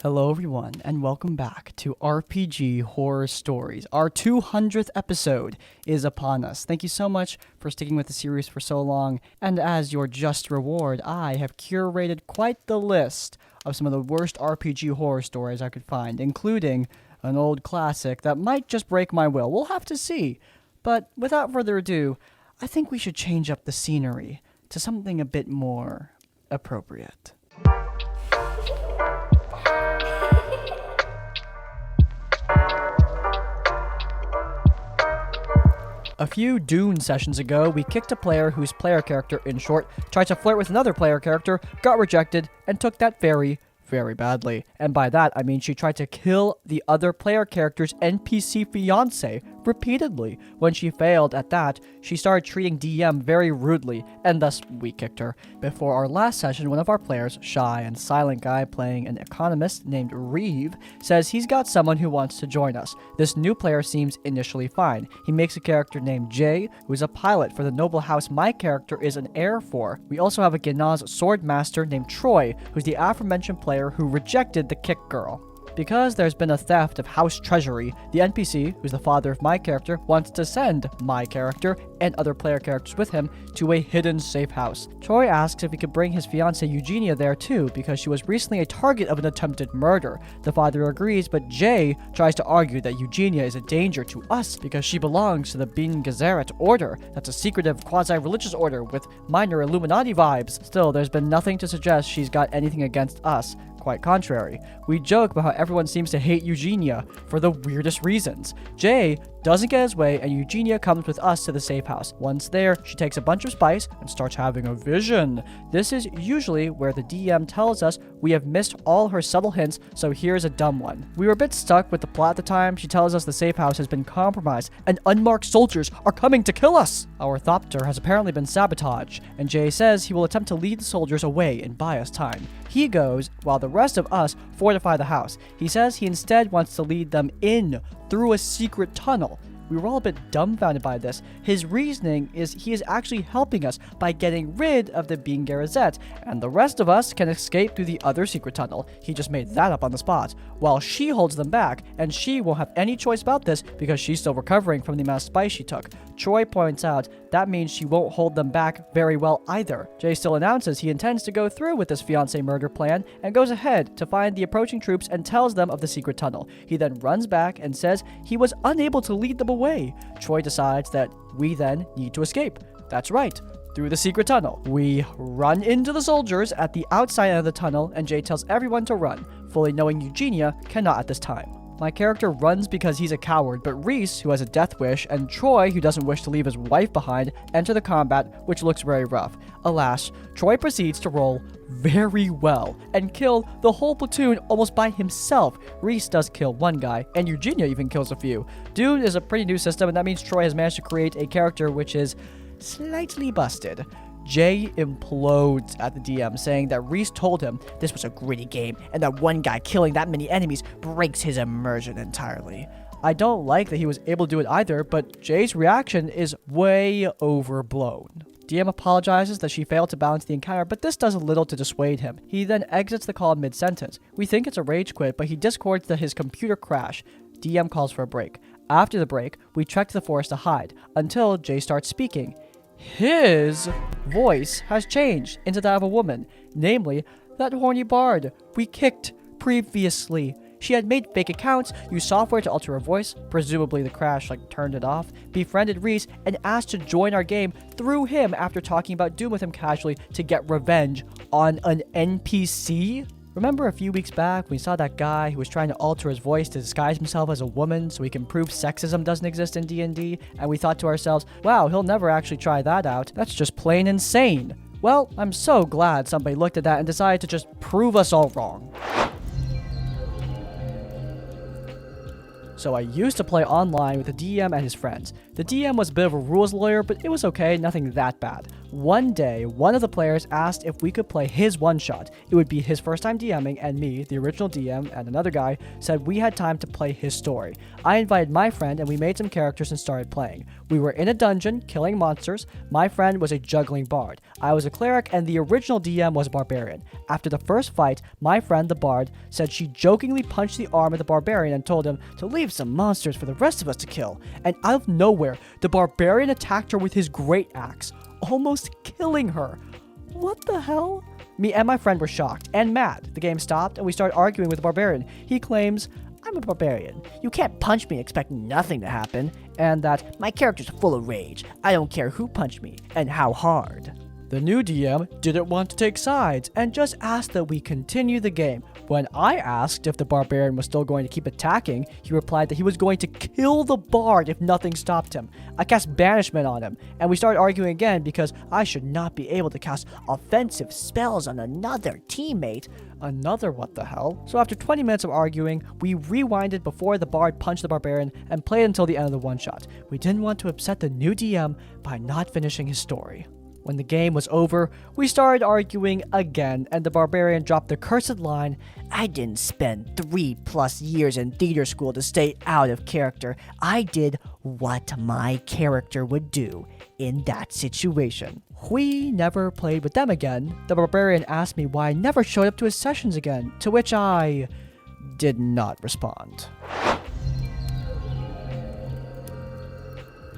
Hello everyone, and welcome back to RPG Horror Stories. Our 200th episode is upon us. Thank you so much for sticking with the series for so long, and as your just reward, I have curated quite the list of some of the worst RPG horror stories I could find, including an old classic that might just break my will. We'll have to see. But without further ado, I think we should change up the scenery to something a bit more appropriate. A few Dune sessions ago, we kicked a player whose player character, in short, tried to flirt with another player character, got rejected, and took that very badly. And by that, I mean she tried to kill the other player character's NPC fiancé repeatedly. When she failed at that, she started treating DM very rudely, and thus we kicked her. Before our last session, one of our players, shy and silent guy playing an economist named Reeve, says he's got someone who wants to join us. This new player seems initially fine. He makes a character named Jay, who is a pilot for the noble house my character is an heir for. We also have a Gnaz sword master named Troy, who's the aforementioned player who rejected the kick girl. Because there's been a theft of house treasury, the NPC, who's the father of my character, wants to send my character and other player characters with him to a hidden safe house. Troy asks if he could bring his fiancée Eugenia there too, because she was recently a target of an attempted murder. The father agrees, but Jay tries to argue that Eugenia is a danger to us because she belongs to the Bene Gesserit order. That's a secretive quasi-religious order with minor Illuminati vibes. Still, there's been nothing to suggest she's got anything against us. Quite contrary. We joke about how everyone seems to hate Eugenia for the weirdest reasons. Jay doesn't get his way, and Eugenia comes with us to the safe house. Once there, she takes a bunch of spice and starts having a vision. This is usually where the DM tells us we have missed all her subtle hints, so here's a dumb one. We were a bit stuck with the plot at the time. She tells us the safe house has been compromised, and unmarked soldiers are coming to kill us. Our thopter has apparently been sabotaged, and Jay says he will attempt to lead the soldiers away and buy us time. He goes, while the rest of us fortify the house. He says he instead wants to lead them in through a secret tunnel. We were all a bit dumbfounded by this. His reasoning is he is actually helping us by getting rid of the Bene Gesserit, and the rest of us can escape through the other secret tunnel. He just made that up on the spot, while she holds them back, and she won't have any choice about this because she's still recovering from the amount of spice she took. Troy points out that means she won't hold them back very well either. Jay still announces he intends to go through with this fiancé murder plan and goes ahead to find the approaching troops and tells them of the secret tunnel. He then runs back and says he was unable to lead them away. Troy decides that we then need to escape. That's right, through the secret tunnel. We run into the soldiers at the outside of the tunnel, and Jay tells everyone to run, fully knowing Eugenia cannot at this time. My character runs because he's a coward, but Reese, who has a death wish, and Troy, who doesn't wish to leave his wife behind, enter the combat, which looks very rough. Alas, Troy proceeds to roll very well and kill the whole platoon almost by himself. Reese does kill one guy, and Eugenia even kills a few. Dune is a pretty new system, and that means Troy has managed to create a character which is slightly busted. Jay implodes at the DM, saying that Reese told him this was a gritty game and that one guy killing that many enemies breaks his immersion entirely. I don't like that he was able to do it either, but Jay's reaction is way overblown. DM apologizes that she failed to balance the encounter, but this does little to dissuade him. He then exits the call mid-sentence. We think it's a rage quit, but he discords that his computer crash. DM calls for a break. After the break, we trek to the forest to hide, until Jay starts speaking. His voice has changed into that of a woman, namely, that horny bard we kicked previously. She had made fake accounts, used software to alter her voice, presumably the crash turned it off, befriended Reese, and asked to join our game through him after talking about Doom with him casually to get revenge on an NPC? Remember a few weeks back we saw that guy who was trying to alter his voice to disguise himself as a woman so he can prove sexism doesn't exist in D&D, and we thought to ourselves, wow, he'll never actually try that out. That's just plain insane. Well, I'm so glad somebody looked at that and decided to just prove us all wrong. So I used to play online with the DM and his friends. The DM was a bit of a rules lawyer, but it was okay, nothing that bad. One day, one of the players asked if we could play his one-shot. It would be his first time DMing, and me, the original DM, and another guy said we had time to play his story. I invited my friend, and we made some characters and started playing. We were in a dungeon, killing monsters. My friend was a juggling bard. I was a cleric, and the original DM was a barbarian. After the first fight, my friend, the bard, said she jokingly punched the arm of the barbarian and told him to leave some monsters for the rest of us to kill. And out of nowhere, the barbarian attacked her with his great axe, almost killing her. What the hell? Me and my friend were shocked and mad. The game stopped and we started arguing with the barbarian. He claims, I'm a barbarian. You can't punch me and expect nothing to happen. And that my character's full of rage. I don't care who punched me and how hard. The new DM didn't want to take sides and just asked that we continue the game. When I asked if the barbarian was still going to keep attacking, he replied that he was going to kill the bard if nothing stopped him. I cast banishment on him, and we started arguing again because I should not be able to cast offensive spells on another teammate. Another what the hell? So after 20 minutes of arguing, we rewinded before the bard punched the barbarian and played until the end of the one-shot. We didn't want to upset the new DM by not finishing his story. When the game was over, we started arguing again, and the barbarian dropped the cursed line, I didn't spend 3+ years in theater school to stay out of character. I did what my character would do in that situation. We never played with them again. The barbarian asked me why I never showed up to his sessions again, to which I did not respond.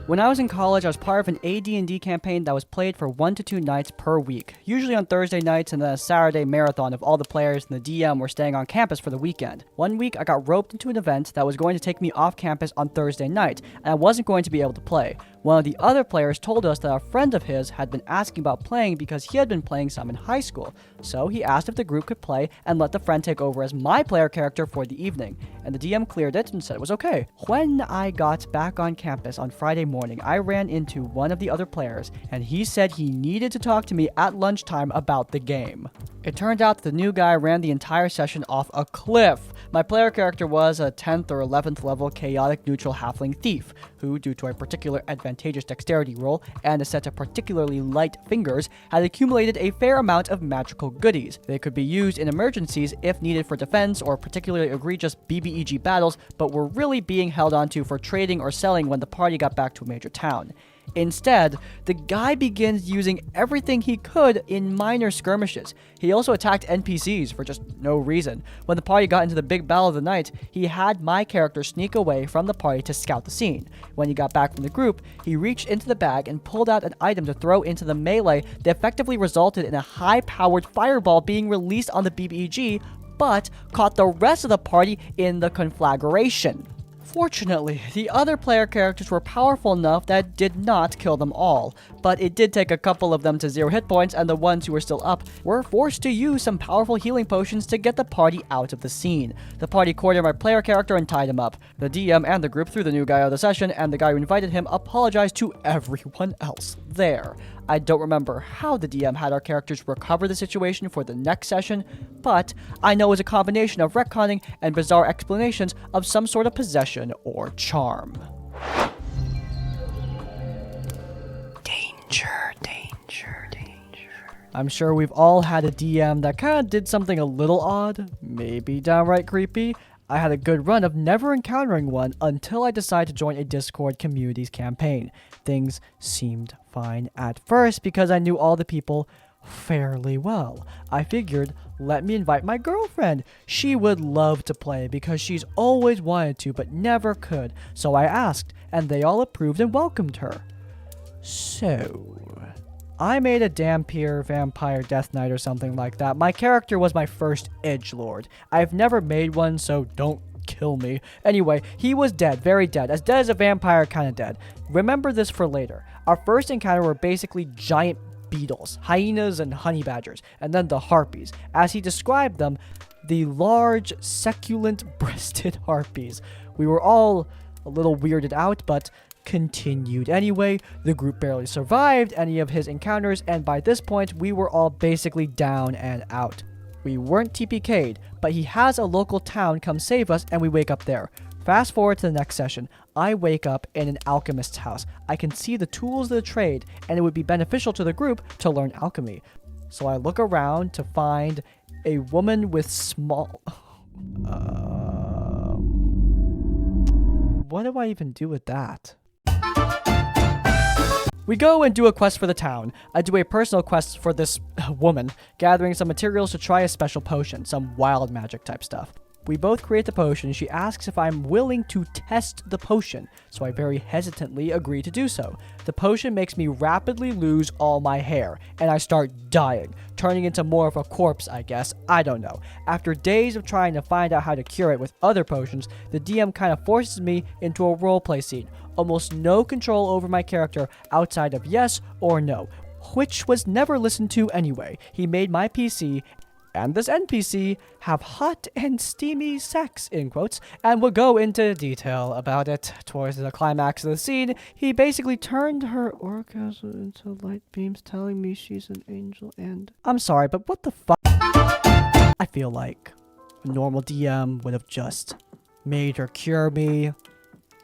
When I was in college, I was part of an AD&D campaign that was played for 1 to 2 nights per week, usually on Thursday nights and then a Saturday marathon if all the players and the DM were staying on campus for the weekend. One week, I got roped into an event that was going to take me off campus on Thursday night, and I wasn't going to be able to play. One of the other players told us that a friend of his had been asking about playing because he had been playing some in high school, so he asked if the group could play and let the friend take over as my player character for the evening, and the DM cleared it and said it was okay. When I got back on campus on Friday morning, I ran into one of the other players, and he said he needed to talk to me at lunchtime about the game. It turned out that the new guy ran the entire session off a cliff. My player character was a 10th or 11th level chaotic neutral halfling thief, who, due to a particular advantageous dexterity roll and a set of particularly light fingers, had accumulated a fair amount of magical goodies. They could be used in emergencies if needed for defense or particularly egregious BBEG battles, but were really being held onto for trading or selling when the party got back to a major town. Instead, the guy begins using everything he could in minor skirmishes. He also attacked NPCs for just no reason. When the party got into the big battle of the night, he had my character sneak away from the party to scout the scene. When he got back from the group, he reached into the bag and pulled out an item to throw into the melee that effectively resulted in a high-powered fireball being released on the BBEG, but caught the rest of the party in the conflagration. Fortunately, the other player characters were powerful enough that it did not kill them all, but it did take a couple of them to 0 hit points, and the ones who were still up were forced to use some powerful healing potions to get the party out of the scene. The party cornered my player character and tied him up. The DM and the group threw the new guy out of the session, and the guy who invited him apologized to everyone else there. I don't remember how the DM had our characters recover the situation for the next session, but I know it was a combination of retconning and bizarre explanations of some sort of possession or charm. Danger, danger, danger. I'm sure we've all had a DM that kind of did something a little odd, maybe downright creepy. I had a good run of never encountering one until I decided to join a Discord communities campaign. Things seemed fine at first because I knew all the people fairly well. I figured, let me invite my girlfriend. She would love to play because she's always wanted to but never could. So I asked, and they all approved and welcomed her. So I made a Dampier Vampire Death Knight or something like that. My character was my first edgelord. I've never made one, so don't kill me. Anyway, he was dead, very dead. As dead as a vampire, kind of dead. Remember this for later. Our first encounter were basically giant beetles, hyenas and honey badgers, and then the harpies. As he described them, the large, succulent-breasted harpies. We were all a little weirded out, but continued anyway. The group barely survived any of his encounters, and by this point, we were all basically down and out. We weren't TPK'd, but he has a local town come save us, and we wake up there. Fast forward to the next session. I wake up in an alchemist's house. I can see the tools of the trade, and it would be beneficial to the group to learn alchemy. So I look around to find a woman with small... What do I even do with that? We go and do a quest for the town. I do a personal quest for this woman, gathering some materials to try a special potion, some wild magic type stuff. We both create the potion. She asks if I'm willing to test the potion, so I very hesitantly agree to do so. The potion makes me rapidly lose all my hair, and I start dying, turning into more of a corpse, I guess. I don't know. After days of trying to find out how to cure it with other potions, the DM kind of forces me into a roleplay scene. Almost no control over my character outside of yes or no, which was never listened to anyway. He made my PC and this NPC have hot and steamy sex, in quotes, and we'll go into detail about it. Towards the climax of the scene, he basically turned her orgasm into light beams, telling me she's an angel and... I'm sorry, but what the fuck? I feel like a normal DM would have just made her cure me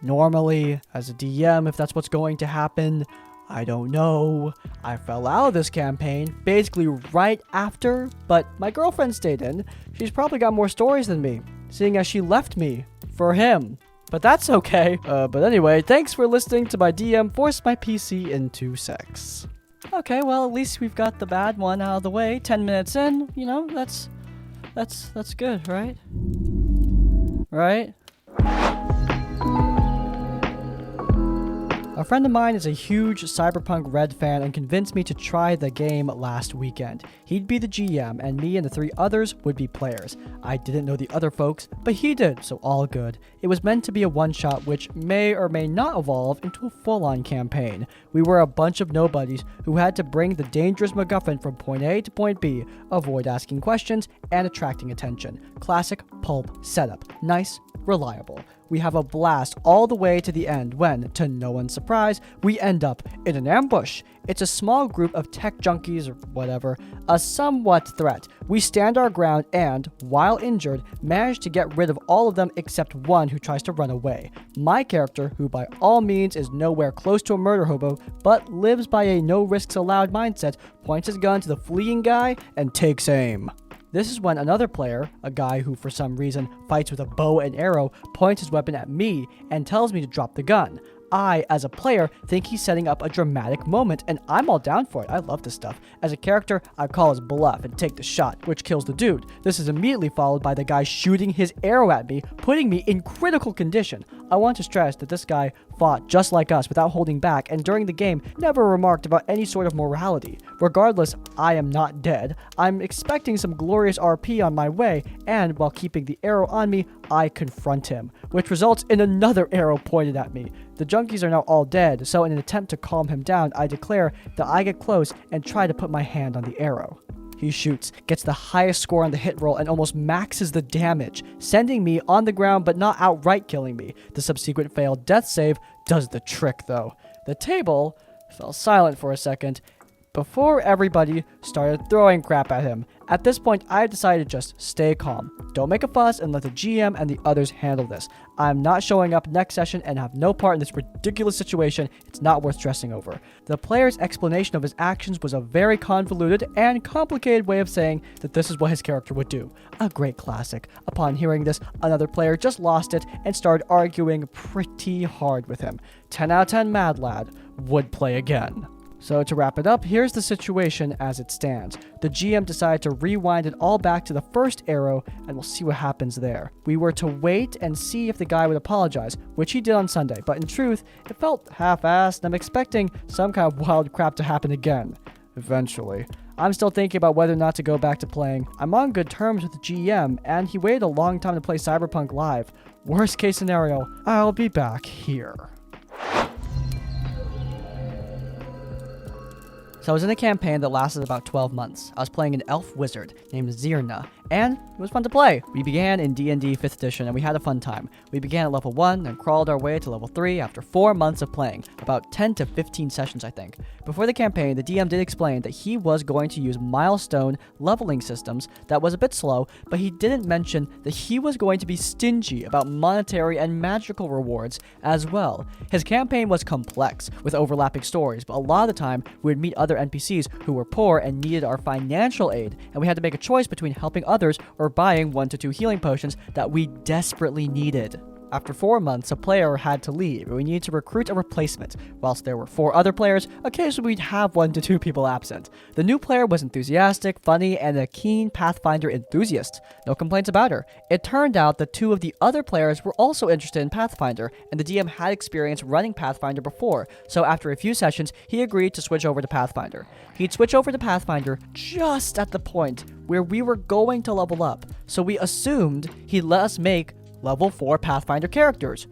normally as a DM, if that's what's going to happen. I don't know. I fell out of this campaign basically right after, but my girlfriend stayed in. She's probably got more stories than me, seeing as she left me for him. But that's okay. But anyway, thanks for listening to my DM force my PC into sex. Okay, well, at least we've got the bad one out of the way. 10 minutes in, you know, that's good, right? Right? A friend of mine is a huge Cyberpunk Red fan and convinced me to try the game last weekend. He'd be the GM, and me and the 3 others would be players. I didn't know the other folks, but he did, so all good. It was meant to be a one-shot, which may or may not evolve into a full-on campaign. We were a bunch of nobodies who had to bring the dangerous MacGuffin from point A to point B, avoid asking questions, and attracting attention. Classic pulp setup. Nice, reliable. We have a blast all the way to the end when, to no one's surprise, we end up in an ambush. It's a small group of tech junkies or whatever, a somewhat threat. We stand our ground and, while injured, manage to get rid of all of them except one who tries to run away. My character, who by all means is nowhere close to a murder hobo, but lives by a no risks allowed mindset, points his gun to the fleeing guy and takes aim. This is when another player, a guy who for some reason fights with a bow and arrow, points his weapon at me and tells me to drop the gun. I, as a player, think he's setting up a dramatic moment, and I'm all down for it. I love this stuff. As a character, I call his bluff and take the shot, which kills the dude. This is immediately followed by the guy shooting his arrow at me, putting me in critical condition. I want to stress that this guy fought just like us without holding back, and during the game, never remarked about any sort of morality. Regardless, I am not dead. I'm expecting some glorious RP on my way, and while keeping the arrow on me, I confront him, which results in another arrow pointed at me. The junkies are now all dead, so in an attempt to calm him down, I declare that I get close and try to put my hand on the arrow. He shoots, gets the highest score on the hit roll, and almost maxes the damage, sending me on the ground but not outright killing me. The subsequent failed death save does the trick, though. The table fell silent for a second before everybody started throwing crap at him. At this point, I decided to just stay calm. Don't make a fuss and let the GM and the others handle this. I'm not showing up next session and have no part in this ridiculous situation. It's not worth stressing over. The player's explanation of his actions was a very convoluted and complicated way of saying that this is what his character would do. A great classic. Upon hearing this, another player just lost it and started arguing pretty hard with him. 10 out of 10 mad lad. Would play again. So to wrap it up, here's the situation as it stands. The GM decided to rewind it all back to the first arrow, and we'll see what happens there. We were to wait and see if the guy would apologize, which he did on Sunday, but in truth, it felt half-assed, and I'm expecting some kind of wild crap to happen again. Eventually. I'm still thinking about whether or not to go back to playing. I'm on good terms with the GM, and he waited a long time to play Cyberpunk live. Worst case scenario, I'll be back here. So I was in a campaign that lasted about 12 months. I was playing an elf wizard named Zirna, and it was fun to play. We began in D&D 5th edition and we had a fun time. We began at level 1 and crawled our way to level 3 after 4 months of playing, about 10 to 15 sessions I think. Before the campaign, the DM did explain that he was going to use milestone leveling systems that was a bit slow, but he didn't mention that he was going to be stingy about monetary and magical rewards as well. His campaign was complex, with overlapping stories, but a lot of the time we would meet other NPCs who were poor and needed our financial aid, and we had to make a choice between helping others or buying 1 to 2 healing potions that we desperately needed. After 4 months, a player had to leave, and we needed to recruit a replacement. Whilst there were 4 other players, occasionally we'd have 1 to 2 people absent. The new player was enthusiastic, funny, and a keen Pathfinder enthusiast. No complaints about her. It turned out that 2 of the other players were also interested in Pathfinder, and the DM had experience running Pathfinder before, so after a few sessions, he agreed to switch over to Pathfinder. He'd switch over to Pathfinder just at the point where we were going to level up, so we assumed he'd let us make level 4 Pathfinder characters.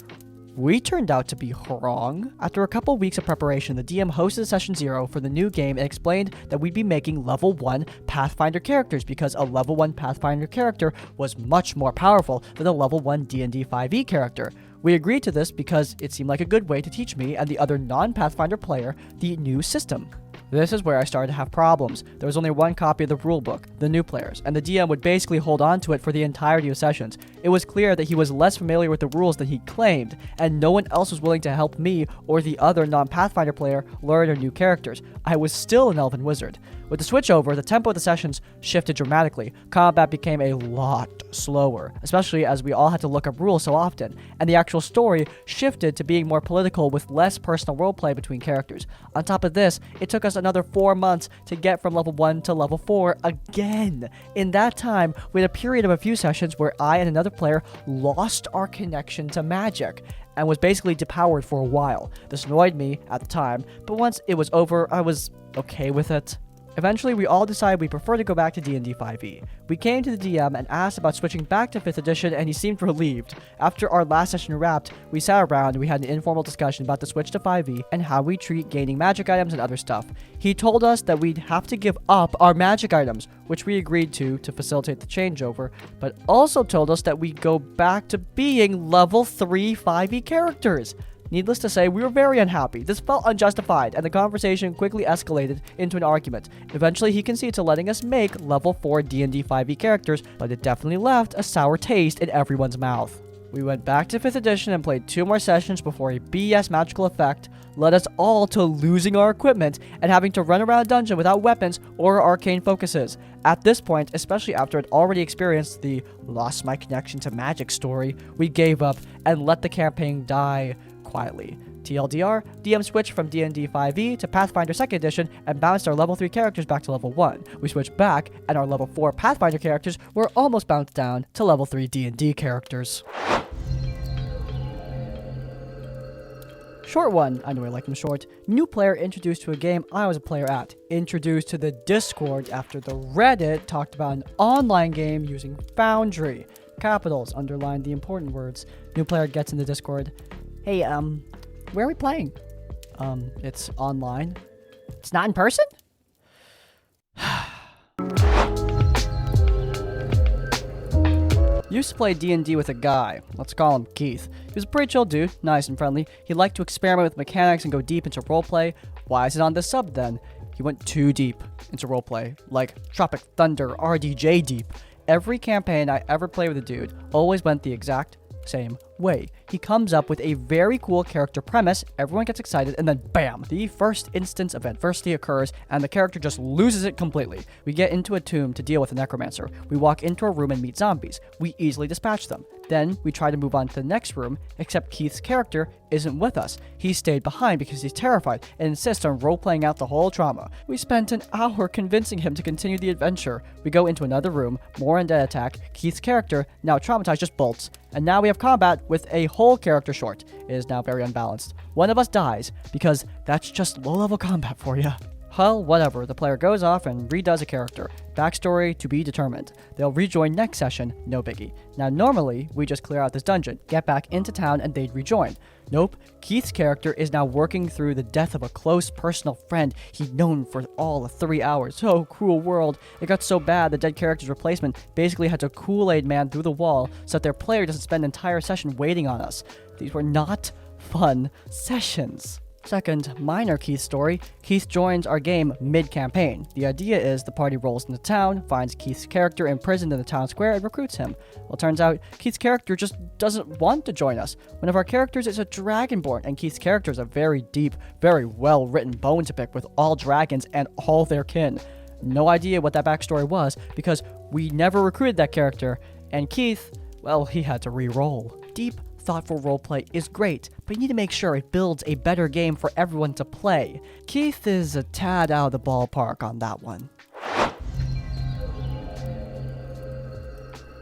We turned out to be wrong. After a couple weeks of preparation, the DM hosted session 0 for the new game and explained that we'd be making level 1 Pathfinder characters because a level 1 Pathfinder character was much more powerful than a level 1 D&D 5e character. We agreed to this because it seemed like a good way to teach me and the other non-Pathfinder player the new system. This is where I started to have problems. There was only 1 copy of the rulebook, the new players, and the DM would basically hold on to it for the entirety of sessions. It was clear that he was less familiar with the rules than he claimed, and no one else was willing to help me or the other non-Pathfinder player learn our new characters. I was still an elven wizard. With the switchover, the tempo of the sessions shifted dramatically. Combat became a lot slower, especially as we all had to look up rules so often, and the actual story shifted to being more political with less personal roleplay between characters. On top of this, it took us another 4 months to get from level 1 to level 4 again. In that time, we had a period of a few sessions where I and another player lost our connection to magic and was basically depowered for a while. This annoyed me at the time, but once it was over, I was okay with it. Eventually, we all decided we prefer to go back to D&D 5e. We came to the DM and asked about switching back to 5th edition, and he seemed relieved. After our last session wrapped, we sat around and we had an informal discussion about the switch to 5e and how we treat gaining magic items and other stuff. He told us that we'd have to give up our magic items, which we agreed to facilitate the changeover, but also told us that we'd go back to being level 3 5e characters. Needless to say, we were very unhappy. This felt unjustified, and the conversation quickly escalated into an argument. Eventually, he conceded to letting us make level 4 D&D 5e characters, but it definitely left a sour taste in everyone's mouth. We went back to 5th edition and played 2 more sessions before a BS magical effect led us all to losing our equipment and having to run around a dungeon without weapons or arcane focuses. At this point, especially after I'd already experienced the lost my connection to magic story, we gave up and let the campaign die quietly. TLDR, DM switched from D&D 5e to Pathfinder 2nd edition and bounced our level 3 characters back to level 1. We switched back, and our level 4 Pathfinder characters were almost bounced down to level 3 D&D characters. Short one, I know I like them short. New player introduced to a game I was a player at. Introduced to the Discord after the Reddit talked about an online game using Foundry. Capitals underline the important words. New player gets in the Discord. Hey, where are we playing? It's online. It's not in person? Used to play D&D with a guy. Let's call him Keith. He was a pretty chill dude, nice and friendly. He liked to experiment with mechanics and go deep into roleplay. Why is it on this sub then? He went too deep into roleplay, like Tropic Thunder RDJ deep. Every campaign I ever played with a dude always went the exact same way. He comes up with a very cool character premise, everyone gets excited, and then BAM! The first instance of adversity occurs, and the character just loses it completely. We get into a tomb to deal with a necromancer. We walk into a room and meet zombies. We easily dispatch them. Then, we try to move on to the next room, except Keith's character isn't with us. He stayed behind because he's terrified and insists on role-playing out the whole trauma. We spent an hour convincing him to continue the adventure. We go into another room, more undead attack. Keith's character, now traumatized, just bolts. And now we have combat with a whole character short. It is now very unbalanced. One of us dies, because that's just low-level combat for you. Well, whatever. The player goes off and redoes a character. Backstory to be determined. They'll rejoin next session, no biggie. Now normally, we just clear out this dungeon, get back into town, and they'd rejoin. Nope, Keith's character is now working through the death of a close personal friend he'd known for all of 3 hours. Oh, cruel world. It got so bad the dead character's replacement basically had to Kool-Aid man through the wall so that their player doesn't spend an entire session waiting on us. These were not fun sessions. Second, minor Keith story. Keith joins our game mid-campaign. The idea is the party rolls into town, finds Keith's character imprisoned in the town square, and recruits him. Well, it turns out Keith's character just doesn't want to join us. One of our characters is a dragonborn, and Keith's character is a very deep, very well-written bone to pick with all dragons and all their kin. No idea what that backstory was, because we never recruited that character, and Keith, well, he had to re-roll. Deep, thoughtful roleplay is great, but you need to make sure it builds a better game for everyone to play. Keith is a tad out of the ballpark on that one.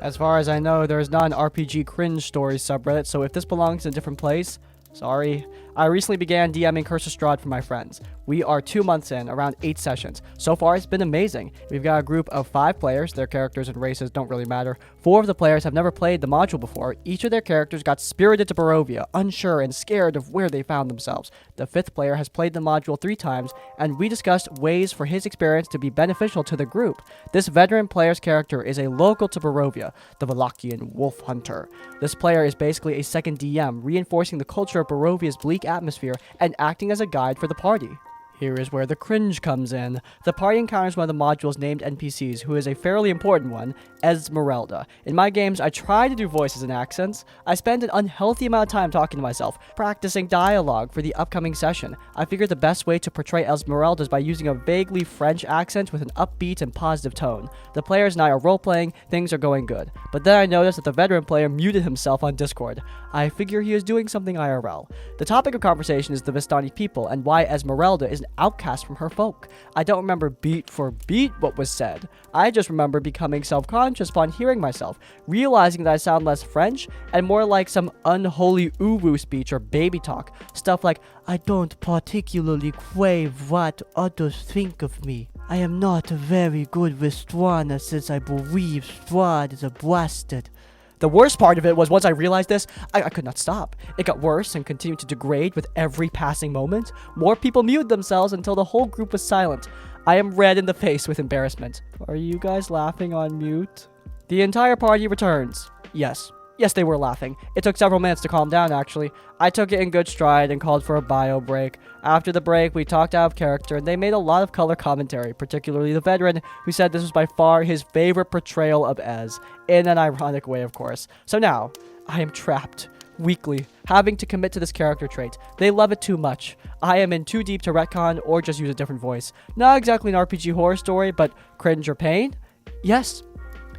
As far as I know, there is not an RPG cringe stories subreddit, so if this belongs in a different place, sorry. I recently began DMing Curse of Strahd for my friends. We are 2 months in, around 8 sessions. So far, it's been amazing. We've got a group of 5 players. Their characters and races don't really matter. 4 of the players have never played the module before. Each of their characters got spirited to Barovia, unsure and scared of where they found themselves. The 5th player has played the module 3 times, and we discussed ways for his experience to be beneficial to the group. This veteran player's character is a local to Barovia, the Wallachian wolf hunter. This player is basically a second DM, reinforcing the culture of Barovia's bleak atmosphere and acting as a guide for the party. Here is where the cringe comes in. The party encounters one of the module's named NPCs, who is a fairly important one, Esmeralda. In my games, I try to do voices and accents. I spend an unhealthy amount of time talking to myself, practicing dialogue for the upcoming session. I figured the best way to portray Esmeralda is by using a vaguely French accent with an upbeat and positive tone. The players and I are role-playing, things are going good. But then I noticed that the veteran player muted himself on Discord. I figure he is doing something IRL. The topic of conversation is the Vistani people and why Esmeralda is an outcast from her folk. I don't remember beat for beat what was said. I just remember becoming self-conscious upon hearing myself, realizing that I sound less French and more like some unholy uwu speech or baby talk. Stuff like, I don't particularly crave what others think of me. I am not very good with Strahd since I believe Strahd is a bastard. The worst part of it was once I realized this, I could not stop. It got worse and continued to degrade with every passing moment. More people muted themselves until the whole group was silent. I am red in the face with embarrassment. Are you guys laughing on mute? The entire party returns. Yes, they were laughing. It took several minutes to calm down, actually. I took it in good stride and called for a bio break. After the break, we talked out of character, and they made a lot of color commentary, particularly the veteran, who said this was by far his favorite portrayal of Ez, in an ironic way, of course. So now, I am trapped, weakly, having to commit to this character trait. They love it too much. I am in too deep to retcon or just use a different voice. Not exactly an RPG horror story, but cringe or pain? Yes,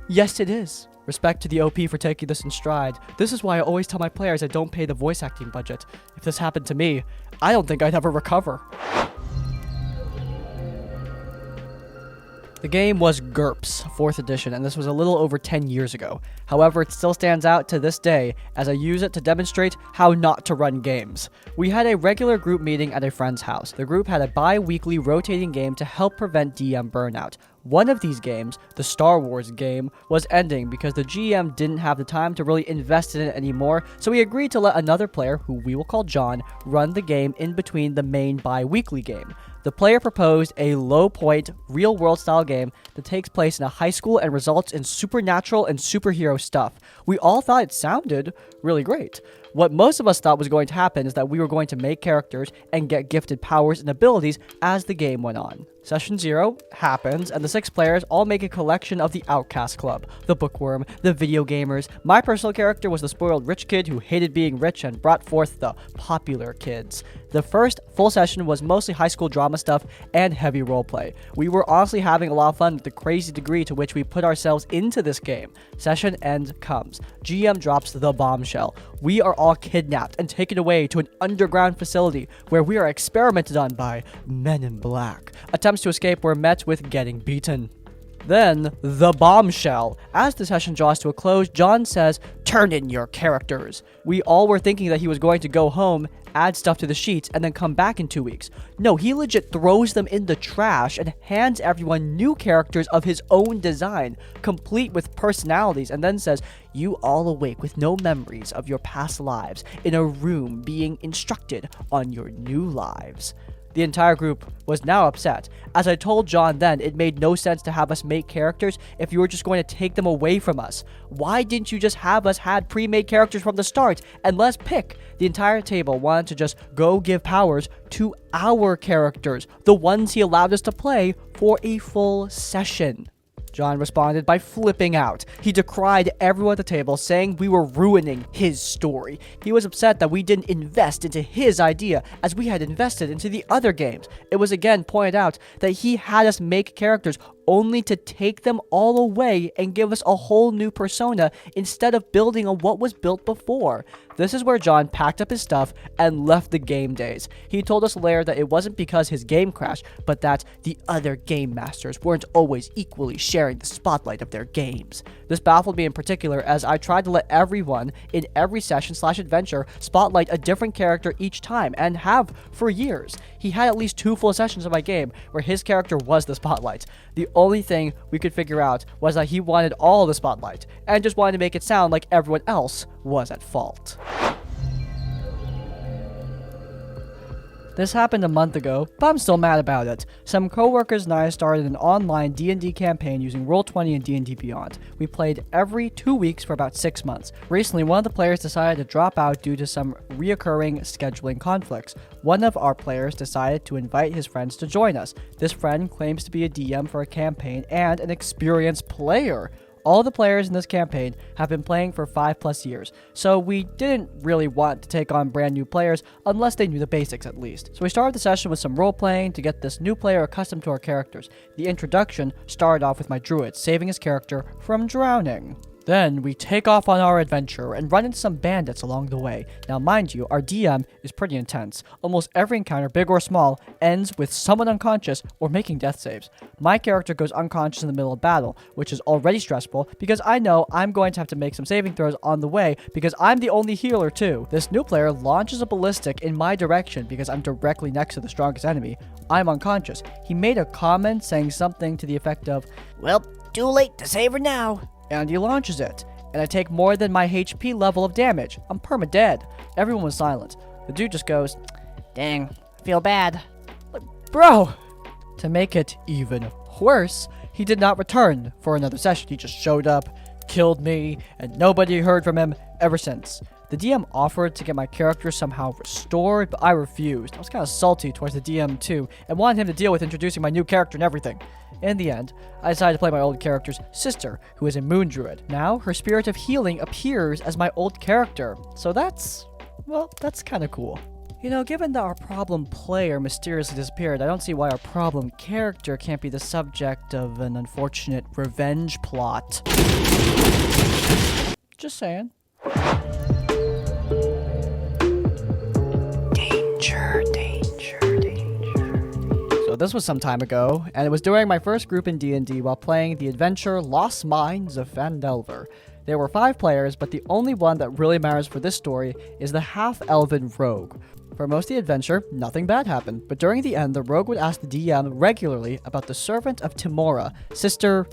it is. Respect to the OP for taking this in stride. This is why I always tell my players I don't pay the voice acting budget. If this happened to me, I don't think I'd ever recover. The game was GURPS 4th edition, and this was a little over 10 years ago. However, it still stands out to this day as I use it to demonstrate how not to run games. We had a regular group meeting at a friend's house. The group had a bi-weekly rotating game to help prevent DM burnout. One of these games, the Star Wars game, was ending because the GM didn't have the time to really invest in it anymore, so he agreed to let another player, who we will call John, run the game in between the main bi-weekly game. The player proposed a low-point, real-world style game that takes place in a high school and results in supernatural and superhero stuff. We all thought it sounded really great. What most of us thought was going to happen is that we were going to make characters and get gifted powers and abilities as the game went on. Session 0 happens, and the 6 players all make a collection of the Outcast Club, the Bookworm, the Video Gamers. My personal character was the spoiled rich kid who hated being rich and brought forth the popular kids. The first full session was mostly high school drama stuff and heavy roleplay. We were honestly having a lot of fun with the crazy degree to which we put ourselves into this game. Session end comes. GM drops the bombshell. We are all kidnapped and taken away to an underground facility where we are experimented on by men in black. Attempts to escape were met with getting beaten. Then, the bombshell. As the session draws to a close, John says, "Turn in your characters." We all were thinking that he was going to go home add stuff to the sheets, and then come back in 2 weeks. No, he legit throws them in the trash and hands everyone new characters of his own design, complete with personalities, and then says, "You all awake with no memories of your past lives, in a room being instructed on your new lives." The entire group was now upset. As I told John then, it made no sense to have us make characters if you were just going to take them away from us. Why didn't you just have us had pre-made characters from the start and let's pick? The entire table wanted to just go give powers to our characters, the ones he allowed us to play for a full session. John responded by flipping out. He decried everyone at the table, saying we were ruining his story. He was upset that we didn't invest into his idea as we had invested into the other games. It was again pointed out that he had us make characters only to take them all away and give us a whole new persona instead of building on what was built before. This is where John packed up his stuff and left the game days. He told us later that it wasn't because his game crashed, but that the other game masters weren't always equally sharing the spotlight of their games. This baffled me in particular as I tried to let everyone in every session/adventure spotlight a different character each time, and have for years. He had at least 2 full sessions of my game where his character was the spotlight. The only thing we could figure out was that he wanted all the spotlight, and just wanted to make it sound like everyone else was at fault. This happened a month ago, but I'm still mad about it. Some coworkers and I started an online D&D campaign using Roll20 and D&D Beyond. We played every 2 weeks for about 6 months. Recently, one of the players decided to drop out due to some reoccurring scheduling conflicts. One of our players decided to invite his friends to join us. This friend claims to be a DM for a campaign and an experienced player. All the players in this campaign have been playing for 5+ years, so we didn't really want to take on brand new players unless they knew the basics at least. So we started the session with some role-playing to get this new player accustomed to our characters. The introduction started off with my druid saving his character from drowning. Then we take off on our adventure and run into some bandits along the way. Now mind you, our DM is pretty intense. Almost every encounter, big or small, ends with someone unconscious or making death saves. My character goes unconscious in the middle of battle, which is already stressful because I know I'm going to have to make some saving throws on the way because I'm the only healer too. This new player launches a ballistic in my direction because I'm directly next to the strongest enemy. I'm unconscious. He made a comment saying something to the effect of, "Well, too late to save her now." And he launches it, and I take more than my HP level of damage. I'm perma-dead. Everyone was silent. The dude just goes, "Dang, I feel bad." Like, bro! To make it even worse, he did not return for another session. He just showed up, killed me, and nobody heard from him ever since. The DM offered to get my character somehow restored, but I refused. I was kind of salty towards the DM too, and wanted him to deal with introducing my new character and everything. In the end, I decided to play my old character's sister, who is a moon druid. Now, her spirit of healing appears as my old character, so that's kind of cool. You know, given that our problem player mysteriously disappeared, I don't see why our problem character can't be the subject of an unfortunate revenge plot. Just saying. So this was some time ago, and it was during my first group in D&D while playing the adventure Lost Mines of Phandelver. There were 5 players, but the only one that really matters for this story is the half-elven rogue. For most of the adventure, nothing bad happened, but during the end, the rogue would ask the DM regularly about the servant of Timora, Sister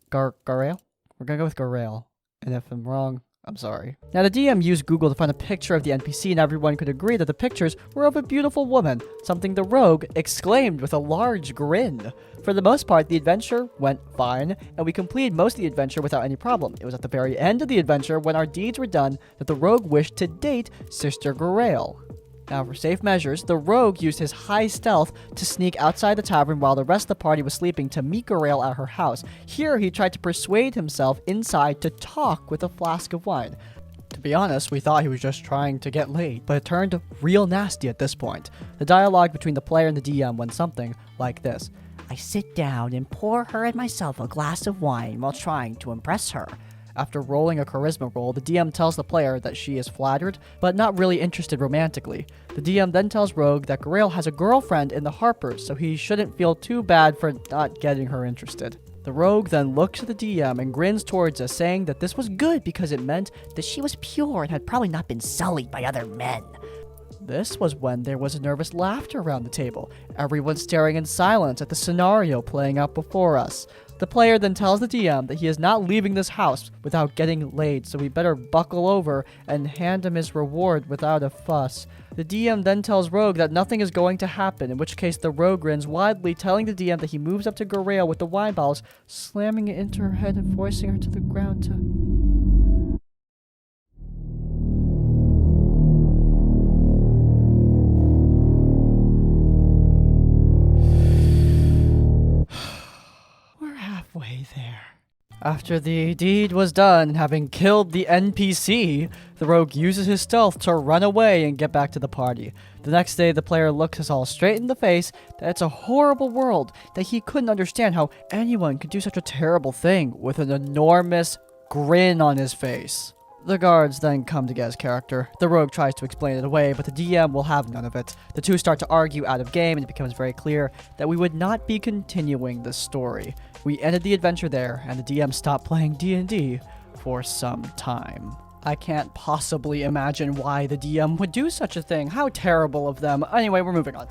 Garael? We're gonna go with Garael, and if I'm wrong, I'm sorry. Now, the DM used Google to find a picture of the NPC, and everyone could agree that the pictures were of a beautiful woman, something the rogue exclaimed with a large grin. For the most part, the adventure went fine, and we completed most of the adventure without any problem. It was at the very end of the adventure, when our deeds were done, that the rogue wished to date Sister Garael. Now, for safe measures, the rogue used his high stealth to sneak outside the tavern while the rest of the party was sleeping to meet Garael at her house. Here, he tried to persuade himself inside to talk with a flask of wine. To be honest, we thought he was just trying to get laid, but it turned real nasty at this point. The dialogue between the player and the DM went something like this. "I sit down and pour her and myself a glass of wine while trying to impress her." After rolling a charisma roll, the DM tells the player that she is flattered, but not really interested romantically. The DM then tells Rogue that Garael has a girlfriend in the Harpers, so he shouldn't feel too bad for not getting her interested. The Rogue then looks at the DM and grins towards us, saying that this was good because it meant that she was pure and had probably not been sullied by other men. This was when there was nervous laughter around the table, everyone staring in silence at the scenario playing out before us. The player then tells the DM that he is not leaving this house without getting laid, so we better buckle over and hand him his reward without a fuss. The DM then tells Rogue that nothing is going to happen, in which case the Rogue grins widely, telling the DM that he moves up to Goreo with the wine bottles, slamming it into her head and forcing her to the ground to... Way there. After the deed was done, having killed the NPC, the rogue uses his stealth to run away and get back to the party. The next day, the player looks us all straight in the face that it's a horrible world, that he couldn't understand how anyone could do such a terrible thing, with an enormous grin on his face. The guards then come to get his character. The rogue tries to explain it away, but the DM will have none of it. The two start to argue out of game, and it becomes very clear that we would not be continuing the story. We ended the adventure there, and the DM stopped playing D&D for some time. I can't possibly imagine why the DM would do such a thing. How terrible of them. Anyway, we're moving on.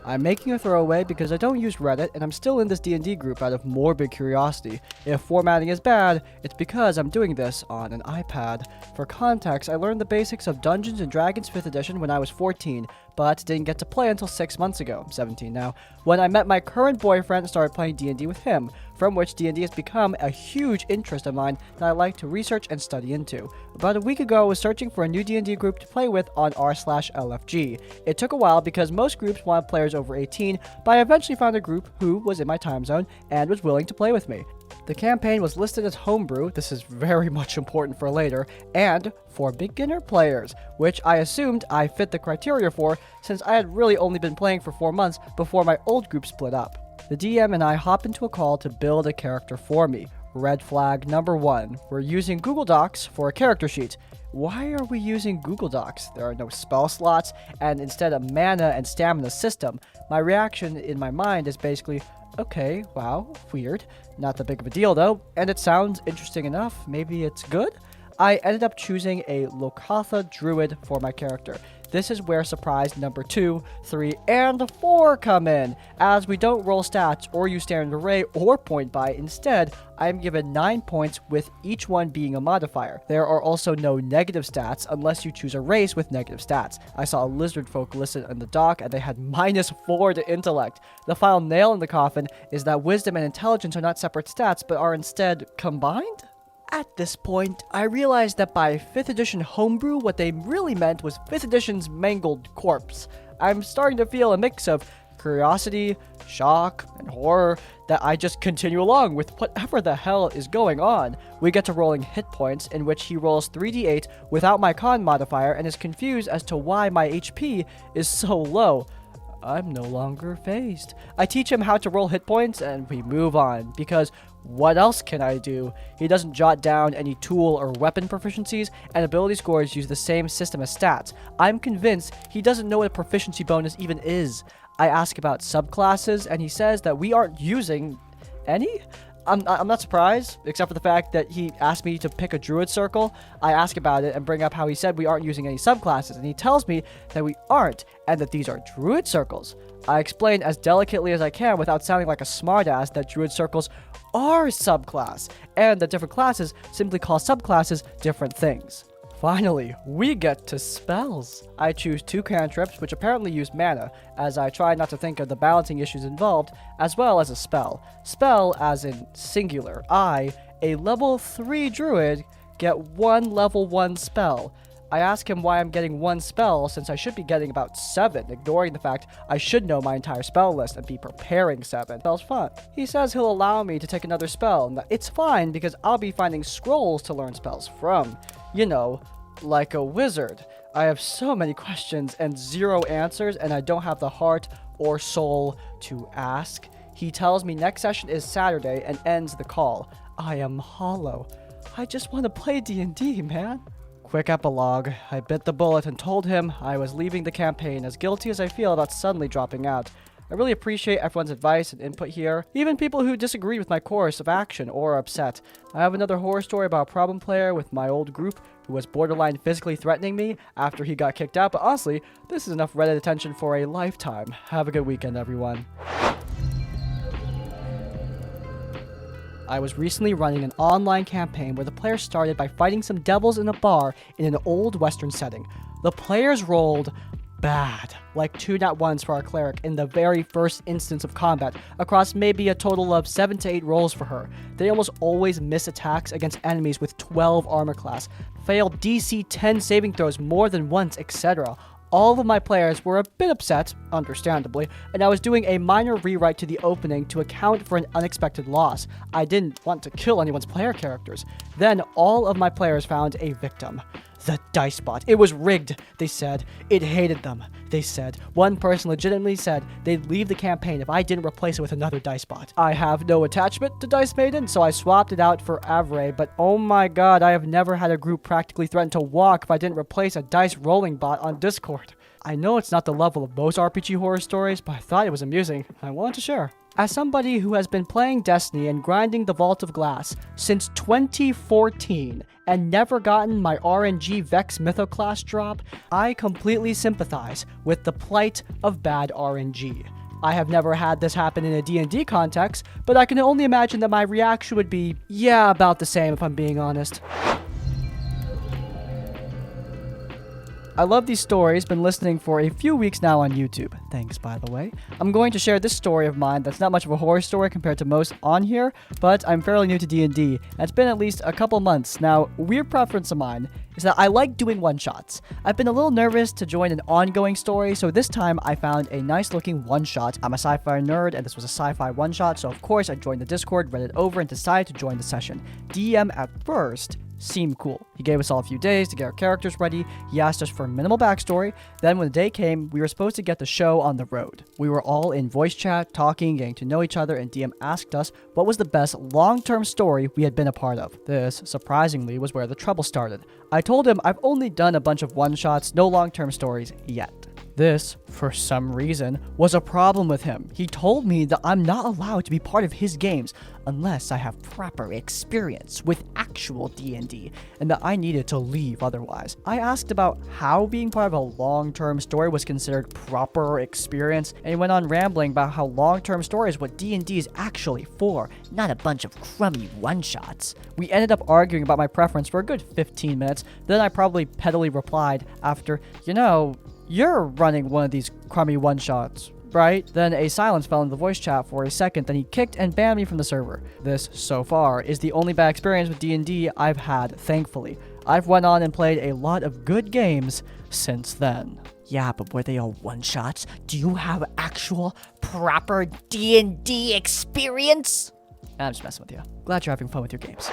I'm making a throwaway because I don't use Reddit, and I'm still in this D&D group out of morbid curiosity. If formatting is bad, it's because I'm doing this on an iPad. For context, I learned the basics of Dungeons & Dragons 5th edition when I was 14, but didn't get to play until 6 months ago, I'm 17 now, when I met my current boyfriend and started playing D&D with him, from which D&D has become a huge interest of mine that I like to research and study into. About a week ago, I was searching for a new D&D group to play with on r/LFG. It took a while because most groups wanted players over 18, but I eventually found a group who was in my time zone and was willing to play with me. The campaign was listed as homebrew, this is very much important for later, and for beginner players, which I assumed I fit the criteria for since I had really only been playing for 4 months before my old group split up. The DM and I hop into a call to build a character for me. Red flag number 1, we're using Google Docs for a character sheet. Why are we using Google Docs? There are no spell slots, and instead a mana and stamina system. My reaction in my mind is basically, okay, wow, weird. Not that big of a deal though, and it sounds interesting enough. Maybe it's good? I ended up choosing a Lokatha Druid for my character. This is where surprise number 2, 3, and 4 come in. As we don't roll stats or use standard array or point buy, instead, I am given 9 points with each one being a modifier. There are also no negative stats unless you choose a race with negative stats. I saw a lizard folk listed in the doc and they had -4 to intellect. The final nail in the coffin is that wisdom and intelligence are not separate stats but are instead combined? At this point, I realized that by 5th edition homebrew, what they really meant was 5th edition's mangled corpse. I'm starting to feel a mix of curiosity, shock, and horror that I just continue along with whatever the hell is going on. We get to rolling hit points, in which he rolls 3d8 without my con modifier and is confused as to why my HP is so low. I'm no longer phased. I teach him how to roll hit points and we move on, because what else can I do? He doesn't jot down any tool or weapon proficiencies, and ability scores use the same system as stats. I'm convinced he doesn't know what a proficiency bonus even is. I ask about subclasses, and he says that we aren't using any? I'm not surprised, except for the fact that he asked me to pick a druid circle. I ask about it and bring up how he said we aren't using any subclasses, and he tells me that we aren't, and that these are druid circles. I explain as delicately as I can without sounding like a smartass that druid circles are subclass, and that different classes simply call subclasses different things. Finally, we get to spells. I choose 2 cantrips, which apparently use mana, as I try not to think of the balancing issues involved, as well as a spell. Spell as in singular. I, a level 3 druid, get 1 level 1 spell. I ask him why I'm getting 1 spell since I should be getting about 7, ignoring the fact I should know my entire spell list and be preparing 7. Spell's fun. He says he'll allow me to take another spell, and that it's fine because I'll be finding scrolls to learn spells from. You know, like a wizard. I have so many questions and 0 answers, and I don't have the heart or soul to ask. He tells me next session is Saturday and ends the call. I am hollow. I just want to play D&D, man. Quick epilogue. I bit the bullet and told him I was leaving the campaign, as guilty as I feel about suddenly dropping out. I really appreciate everyone's advice and input here, even people who disagreed with my course of action or are upset. I have another horror story about a problem player with my old group who was borderline physically threatening me after he got kicked out, but honestly, this is enough Reddit attention for a lifetime. Have a good weekend, everyone. I was recently running an online campaign where the players started by fighting some devils in a bar in an old western setting. The players rolled bad, like 2 nat 1s for our cleric in the very first instance of combat, across maybe a total of 7 to 8 rolls for her. They almost always miss attacks against enemies with 12 armor class, failed DC 10 saving throws more than once, etc. All of my players were a bit upset, understandably, and I was doing a minor rewrite to the opening to account for an unexpected loss. I didn't want to kill anyone's player characters. Then all of my players found a victim. The dice bot. It was rigged, they said. It hated them, they said. One person legitimately said they'd leave the campaign if I didn't replace it with another dice bot. I have no attachment to Dice Maiden, so I swapped it out for Avray, but oh my god, I have never had a group practically threaten to walk if I didn't replace a dice rolling bot on Discord. I know it's not the level of most RPG horror stories, but I thought it was amusing, and I wanted to share. As somebody who has been playing Destiny and grinding the Vault of Glass since 2014 and never gotten my RNG Vex Mythoclast drop, I completely sympathize with the plight of bad RNG. I have never had this happen in a D&D context, but I can only imagine that my reaction would be, yeah, about the same if I'm being honest. I love these stories, been listening for a few weeks now on YouTube. Thanks, by the way. I'm going to share this story of mine that's not much of a horror story compared to most on here, but I'm fairly new to D&D, and it's been at least a couple months. Now, weird preference of mine is that I like doing one-shots. I've been a little nervous to join an ongoing story, so this time I found a nice-looking one-shot. I'm a sci-fi nerd, and this was a sci-fi one-shot, so of course I joined the Discord, read it over, and decided to join the session. DM at first seemed cool. He gave us all a few days to get our characters ready. He asked us for minimal backstory. Then when the day came, we were supposed to get the show on the road. We were all in voice chat, talking, getting to know each other, and DM asked us what was the best long-term story we had been a part of. This, surprisingly, was where the trouble started. I told him I've only done a bunch of one-shots, no long-term stories yet. This, for some reason, was a problem with him. He told me that I'm not allowed to be part of his games unless I have proper experience with actual D&D, and that I needed to leave otherwise. I asked about how being part of a long-term story was considered proper experience, and he went on rambling about how long-term story is what D&D is actually for, not a bunch of crummy one-shots. We ended up arguing about my preference for a good 15 minutes, then I probably pettily replied after, you're running one of these crummy one-shots, right? Then a silence fell in the voice chat for a second, then he kicked and banned me from the server. This, so far, is the only bad experience with D&D I've had, thankfully. I've went on and played a lot of good games since then. Yeah, but were they all one-shots? Do you have actual, proper D&D experience? I'm just messing with you. Glad you're having fun with your games.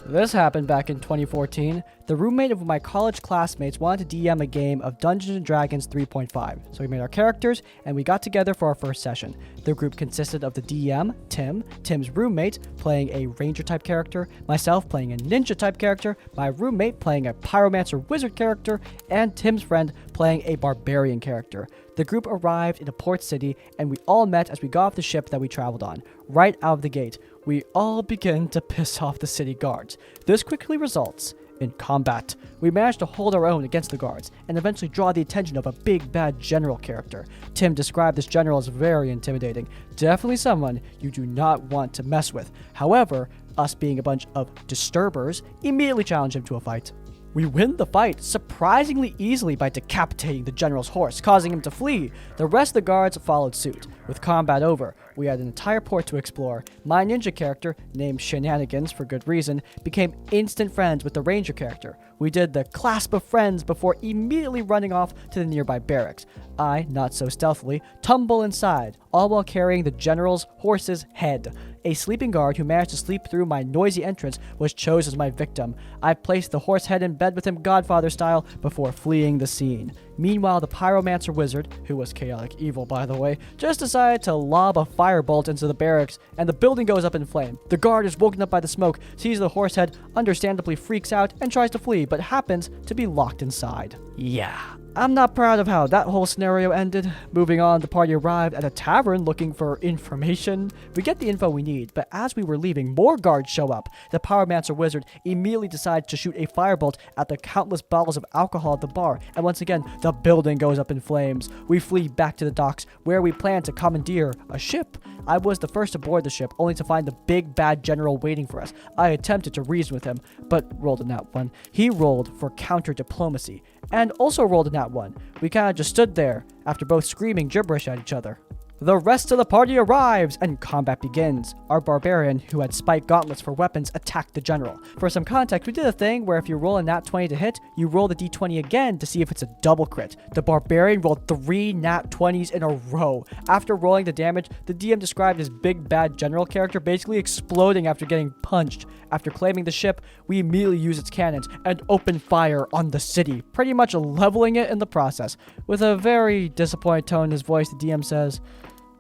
This happened back in 2014. The roommate of my college classmates wanted to DM a game of Dungeons & Dragons 3.5, so we made our characters, and we got together for our first session. The group consisted of the DM, Tim, Tim's roommate playing a ranger-type character, myself playing a ninja-type character, my roommate playing a pyromancer wizard character, and Tim's friend playing a barbarian character. The group arrived in a port city, and we all met as we got off the ship that we traveled on. Right out of the gate, we all begin to piss off the city guards. This quickly results in combat. We managed to hold our own against the guards, and eventually draw the attention of a big bad general character. Tim described this general as very intimidating. Definitely someone you do not want to mess with. However, us being a bunch of disturbers, immediately challenged him to a fight. We win the fight surprisingly easily by decapitating the general's horse, causing him to flee. The rest of the guards followed suit. With combat over, we had an entire port to explore. My ninja character, named Shenanigans for good reason, became instant friends with the ranger character. We did the clasp of friends before immediately running off to the nearby barracks. I, not so stealthily, tumble inside, all while carrying the general's horse's head. A sleeping guard who managed to sleep through my noisy entrance was chosen as my victim. I placed the horse head in bed with him Godfather style before fleeing the scene. Meanwhile, the pyromancer wizard, who was chaotic evil by the way, just decided to lob a firebolt into the barracks, and the building goes up in flame. The guard is woken up by the smoke, sees the horse head, understandably freaks out, and tries to flee, but happens to be locked inside. Yeah, I'm not proud of how that whole scenario ended. Moving on, the party arrived at a tavern looking for information. We get the info we need, but as we were leaving, more guards show up. The Pyromancer wizard immediately decides to shoot a firebolt at the countless bottles of alcohol at the bar, and once again, the building goes up in flames. We flee back to the docks, where we plan to commandeer a ship. I was the first aboard the ship, only to find the big bad general waiting for us. I attempted to reason with him, but rolled a nat 1. He rolled for counter diplomacy, and also rolled a nat 1. We kinda just stood there, after both screaming gibberish at each other. The rest of the party arrives, and combat begins. Our barbarian, who had spiked gauntlets for weapons, attacked the general. For some context, we did a thing where if you roll a nat 20 to hit, you roll the d20 again to see if it's a double crit. The barbarian rolled 3 nat 20s in a row. After rolling the damage, the DM described his big bad general character basically exploding after getting punched. After claiming the ship, we immediately use its cannons and open fire on the city, pretty much leveling it in the process. With a very disappointed tone in his voice, the DM says,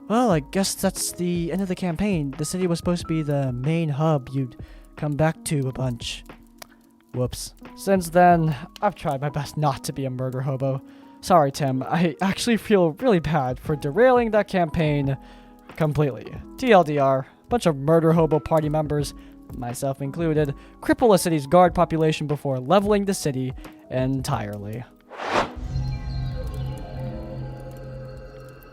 "Well, I guess that's the end of the campaign. The city was supposed to be the main hub you'd come back to a bunch." Whoops. Since then, I've tried my best not to be a murder hobo. Sorry, Tim. I actually feel really bad for derailing that campaign completely. TLDR, bunch of murder hobo party members, myself included, cripple a city's guard population before leveling the city entirely.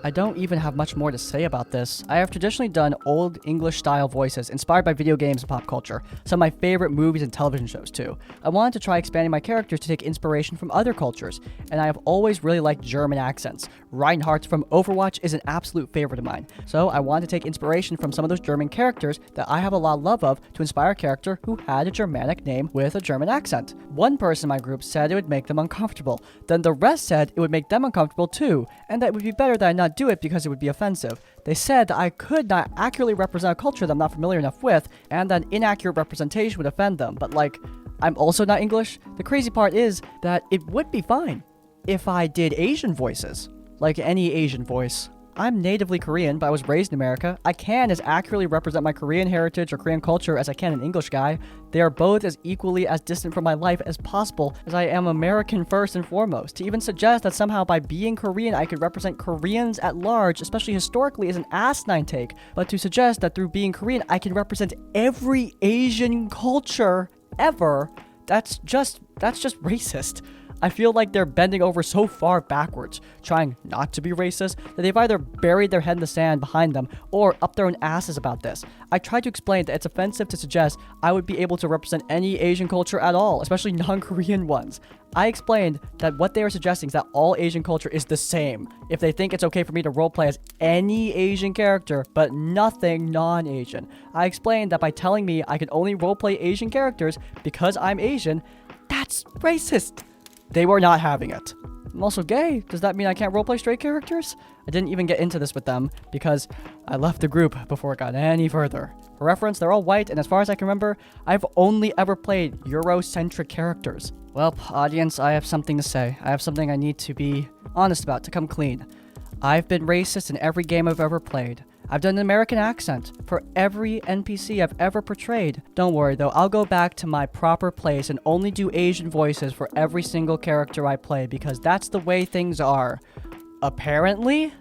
I don't even have much more to say about this. I have traditionally done old English-style voices inspired by video games and pop culture, some of my favorite movies and television shows too. I wanted to try expanding my characters to take inspiration from other cultures, and I have always really liked German accents. Reinhardt from Overwatch is an absolute favorite of mine, so I wanted to take inspiration from some of those German characters that I have a lot of love of to inspire a character who had a Germanic name with a German accent. One person in my group said it would make them uncomfortable, then the rest said it would make them uncomfortable too, and that it would be better that I not do it because it would be offensive. They said that I could not accurately represent a culture that I'm not familiar enough with, and that inaccurate representation would offend them, but like, I'm also not English. The crazy part is that it would be fine if I did Asian voices, like any Asian voice. I'm natively Korean, but I was raised in America. I can as accurately represent my Korean heritage or Korean culture as I can an English guy. They are both as equally as distant from my life as possible, as I am American first and foremost. To even suggest that somehow by being Korean I could represent Koreans at large, especially historically, is an asinine take. But to suggest that through being Korean I can represent every Asian culture ever, that's just racist. I feel like they're bending over so far backwards, trying not to be racist, that they've either buried their head in the sand behind them or up their own asses about this. I tried to explain that it's offensive to suggest I would be able to represent any Asian culture at all, especially non-Korean ones. I explained that what they are suggesting is that all Asian culture is the same. If they think it's okay for me to roleplay as any Asian character, but nothing non-Asian. I explained that by telling me I can only roleplay Asian characters because I'm Asian, that's racist. They were not having it. I'm also gay. Does that mean I can't roleplay straight characters? I didn't even get into this with them because I left the group before it got any further. For reference, they're all white, and as far as I can remember, I've only ever played Eurocentric characters. Well, audience, I have something to say. I have something I need to be honest about, to come clean. I've been racist in every game I've ever played. I've done an American accent for every NPC I've ever portrayed. Don't worry though, I'll go back to my proper place and only do Asian voices for every single character I play because that's the way things are. Apparently?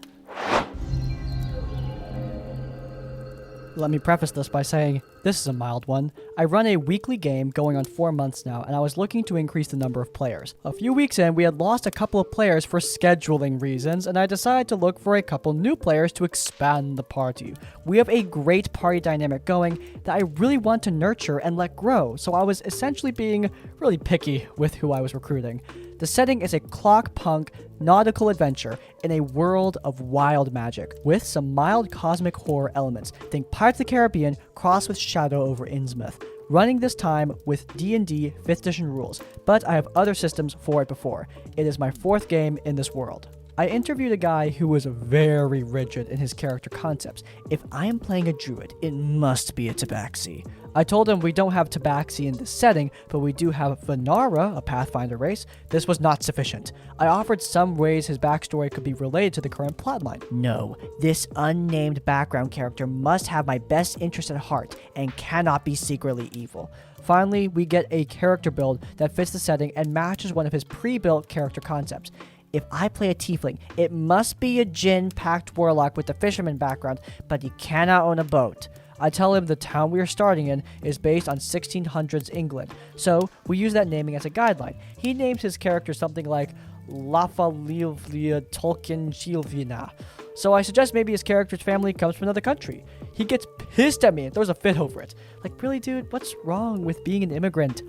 Let me preface this by saying, this is a mild one. I run a weekly game going on 4 months now, and I was looking to increase the number of players. A few weeks in, we had lost a couple of players for scheduling reasons, and I decided to look for a couple new players to expand the party. We have a great party dynamic going that I really want to nurture and let grow, so I was essentially being really picky with who I was recruiting. The setting is a clock-punk nautical adventure in a world of wild magic, with some mild cosmic horror elements. Think Pirates of the Caribbean crossed with Shadow over Innsmouth. Running this time with D&D 5th edition rules, but I have other systems for it before. It is my 4th game in this world. I interviewed a guy who was very rigid in his character concepts. If I am playing a druid, it must be a tabaxi. I told him we don't have tabaxi in this setting, but we do have Vanara, a Pathfinder race. This was not sufficient. I offered some ways his backstory could be related to the current plotline. No, this unnamed background character must have my best interest at heart and cannot be secretly evil. Finally, we get a character build that fits the setting and matches one of his pre-built character concepts. If I play a tiefling, it must be a djinn packed warlock with a fisherman background, but he cannot own a boat. I tell him the town we are starting in is based on 1600s England, so we use that naming as a guideline. He names his character something like Lafalilvia Tolkien Shilvina. So I suggest maybe his character's family comes from another country. He gets pissed at me and throws a fit over it. Like, really, dude, what's wrong with being an immigrant?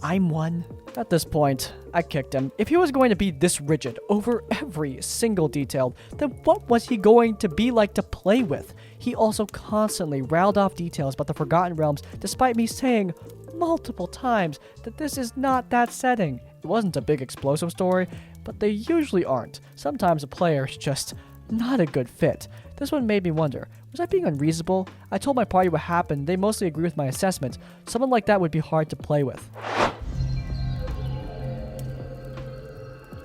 I'm one. At this point, I kicked him. If he was going to be this rigid over every single detail, then what was he going to be like to play with? He also constantly railed off details about the Forgotten Realms, despite me saying multiple times that this is not that setting. It wasn't a big explosive story, but they usually aren't. Sometimes a player's just not a good fit. This one made me wonder, was I being unreasonable? I told my party what happened, they mostly agree with my assessment. Someone like that would be hard to play with.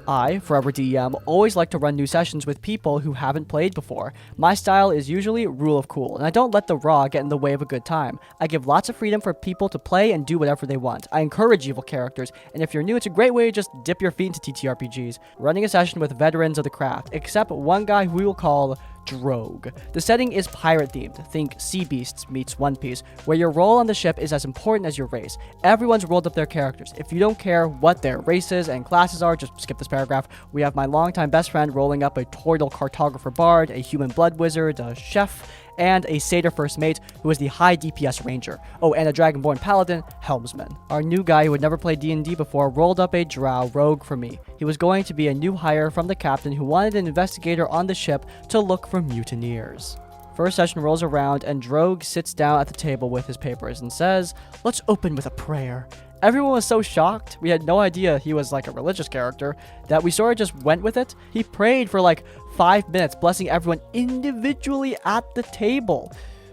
I, forever DM, always like to run new sessions with people who haven't played before. My style is usually rule of cool, and I don't let the raw get in the way of a good time. I give lots of freedom for people to play and do whatever they want. I encourage evil characters, and if you're new, it's a great way to just dip your feet into TTRPGs. Running a session with veterans of the craft, except one guy who we will call Drogue. The setting is pirate themed. Think Sea Beasts meets One Piece, where your role on the ship is as important as your race. Everyone's rolled up their characters. If you don't care what their races and classes are, just skip this paragraph. We have my longtime best friend rolling up a Toidal cartographer bard, a human blood wizard, a chef, and a satyr first mate who is the high DPS ranger. Oh, and a dragonborn paladin, helmsman. Our new guy who had never played D&D before rolled up a drow rogue for me. He was going to be a new hire from the captain who wanted an investigator on the ship to look for mutineers. First session rolls around and Drogue sits down at the table with his papers and says, "Let's open with a prayer." Everyone was so shocked, we had no idea he was like a religious character, that we sort of just went with it. He prayed for like 5 minutes, blessing everyone individually at the table.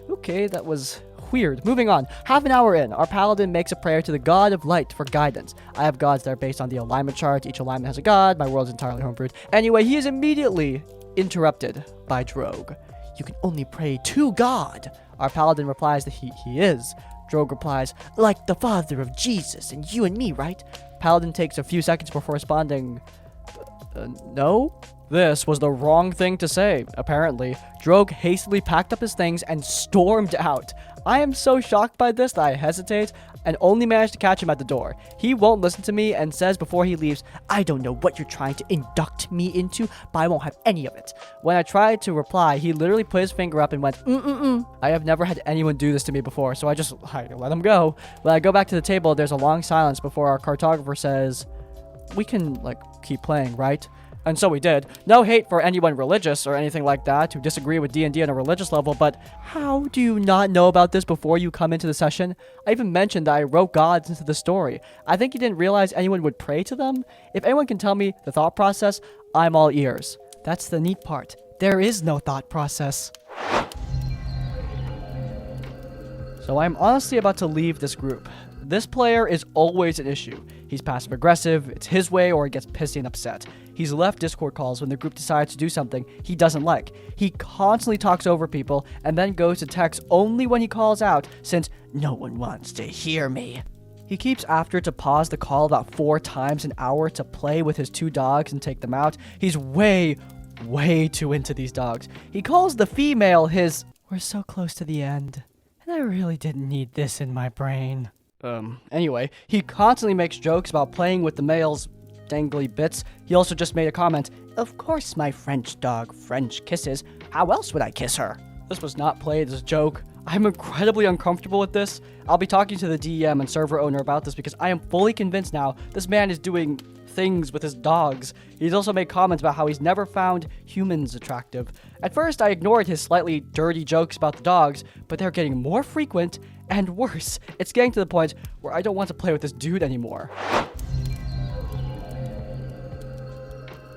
Okay, that was weird. Moving on. Half an hour in, our paladin makes a prayer to the god of light for guidance. I have gods that are based on the alignment chart. Each alignment has a god. My world's entirely homebrewed. Anyway, he is immediately interrupted by Drogue. "You can only pray to God." Our paladin replies that he is. Drogue replies, "Like the father of Jesus and you and me, right?" Paladin takes a few seconds before responding, "No?" This was the wrong thing to say, apparently. Drogue hastily packed up his things and stormed out. I am so shocked by this that I hesitate and only managed to catch him at the door. He won't listen to me and says before he leaves, "I don't know what you're trying to induct me into, but I won't have any of it." When I tried to reply, he literally put his finger up and went, I have never had anyone do this to me before, so I let him go. When I go back to the table, there's a long silence before our cartographer says, "We can, keep playing, right?" And so we did. No hate for anyone religious or anything like that who disagree with D&D on a religious level, but how do you not know about this before you come into the session? I even mentioned that I wrote gods into the story. I think you didn't realize anyone would pray to them. If anyone can tell me the thought process, I'm all ears. That's the neat part. There is no thought process. So I'm honestly about to leave this group. This player is always an issue. He's passive aggressive, it's his way, or he gets pissy and upset. He's left Discord calls when the group decides to do something he doesn't like. He constantly talks over people and then goes to text only when he calls out, since no one wants to hear me. He keeps after to pause the call about 4 times an hour to play with his 2 dogs and take them out. He's way too into these dogs. He calls the female his, "We're so close to the end, and I really didn't need this in my brain." Anyway, he constantly makes jokes about playing with the male's dangly bits. He also just made a comment, "Of course my French dog French kisses. How else would I kiss her?" This was not played as a joke. I'm incredibly uncomfortable with this. I'll be talking to the DM and server owner about this because I am fully convinced now this man is doing things with his dogs. He's also made comments about how he's never found humans attractive. At first, I ignored his slightly dirty jokes about the dogs, but they're getting more frequent and worse. It's getting to the point where I don't want to play with this dude anymore.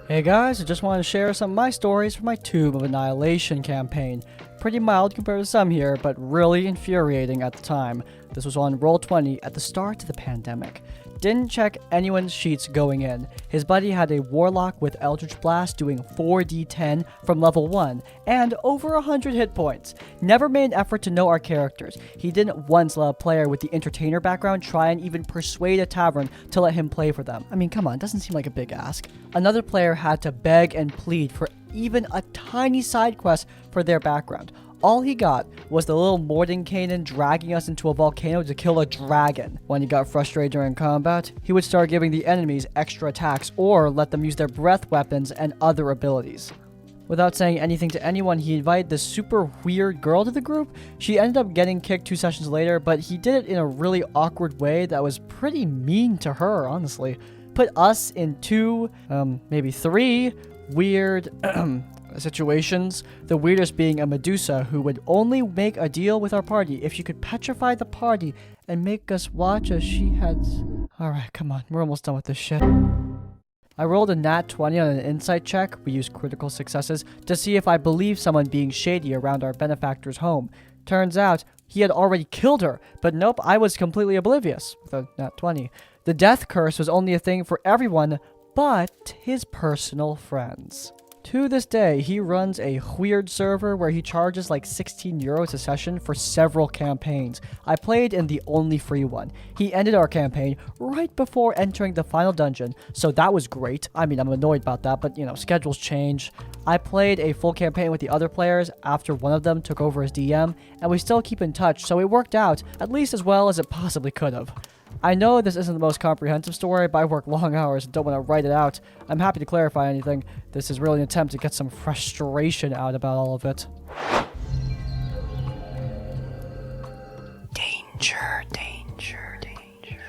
Hey guys, I just wanted to share some of my stories from my Tomb of Annihilation campaign. Pretty mild compared to some here, but really infuriating at the time. This was on Roll20 at the start of the pandemic. Didn't check anyone's sheets going in. His buddy had a warlock with Eldritch Blast doing 4d10 from level 1 and over 100 hit points. Never made an effort to know our characters. He didn't once let a player with the entertainer background try and even persuade a tavern to let him play for them. I mean, come on, it doesn't seem like a big ask. Another player had to beg and plead for even a tiny side quest for their background. All he got was the little Mordenkainen dragging us into a volcano to kill a dragon. When he got frustrated during combat, he would start giving the enemies extra attacks or let them use their breath weapons and other abilities. Without saying anything to anyone, he invited this super weird girl to the group. She ended up getting kicked 2 sessions later, but he did it in a really awkward way that was pretty mean to her, honestly. Put us in 2, maybe 3 weird situations, the weirdest being a Medusa who would only make a deal with our party if she could petrify the party and make us watch as she had... Alright, come on, we're almost done with this shit. I rolled a nat 20 on an insight check, we used critical successes, to see if I believed someone being shady around our benefactor's home. Turns out, he had already killed her, but nope, I was completely oblivious with a nat 20. The death curse was only a thing for everyone but his personal friends. To this day, he runs a weird server where he charges like 16 euros a session for several campaigns. I played in the only free one. He ended our campaign right before entering the final dungeon, so that was great. I mean, I'm annoyed about that, but you know, schedules change. I played a full campaign with the other players after one of them took over as DM, and we still keep in touch, so it worked out at least as well as it possibly could have. I know this isn't the most comprehensive story, but I work long hours and don't want to write it out. I'm happy to clarify anything. This is really an attempt to get some frustration out about all of it. Danger, danger, danger.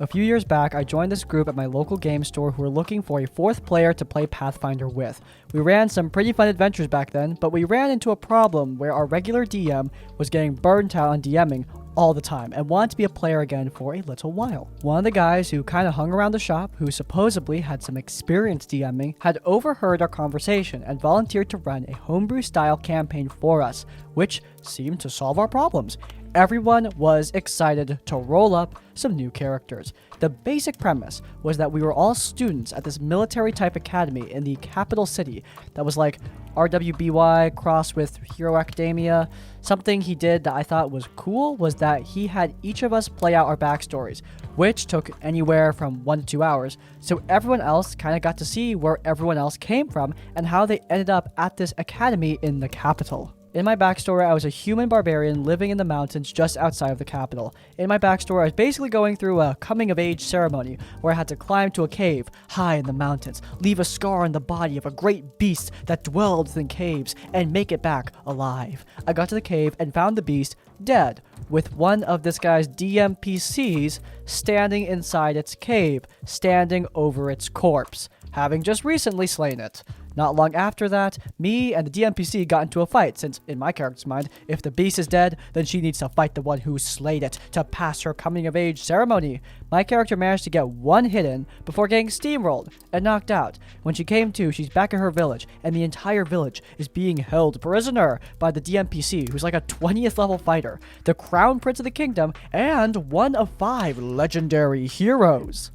A few years back, I joined this group at my local game store who were looking for a 4th player to play Pathfinder with. We ran some pretty fun adventures back then, but we ran into a problem where our regular DM was getting burnt out on DMing all the time and wanted to be a player again for a little while. One of the guys who kind of hung around the shop, who supposedly had some experience DMing, had overheard our conversation and volunteered to run a homebrew-style campaign for us, which seemed to solve our problems. Everyone was excited to roll up some new characters. The basic premise was that we were all students at this military-type academy in the capital city that was like RWBY crossed with Hero Academia. Something he did that I thought was cool was that he had each of us play out our backstories, which took anywhere from 1 to 2 hours, so everyone else kind of got to see where everyone else came from and how they ended up at this academy in the capital. In my backstory, I was a human barbarian living in the mountains just outside of the capital. In my backstory, I was basically going through a coming-of-age ceremony where I had to climb to a cave high in the mountains, leave a scar on the body of a great beast that dwelled within caves, and make it back alive. I got to the cave and found the beast dead, with one of this guy's DMPCs standing inside its cave, standing over its corpse, having just recently slain it. Not long after that, me and the DMPC got into a fight, since, in my character's mind, if the beast is dead, then she needs to fight the one who slayed it to pass her coming-of-age ceremony. My character managed to get 1 hit in before getting steamrolled and knocked out. When she came to, she's back in her village, and the entire village is being held prisoner by the DMPC, who's like a 20th level fighter, the crown prince of the kingdom, and one of 5 legendary heroes.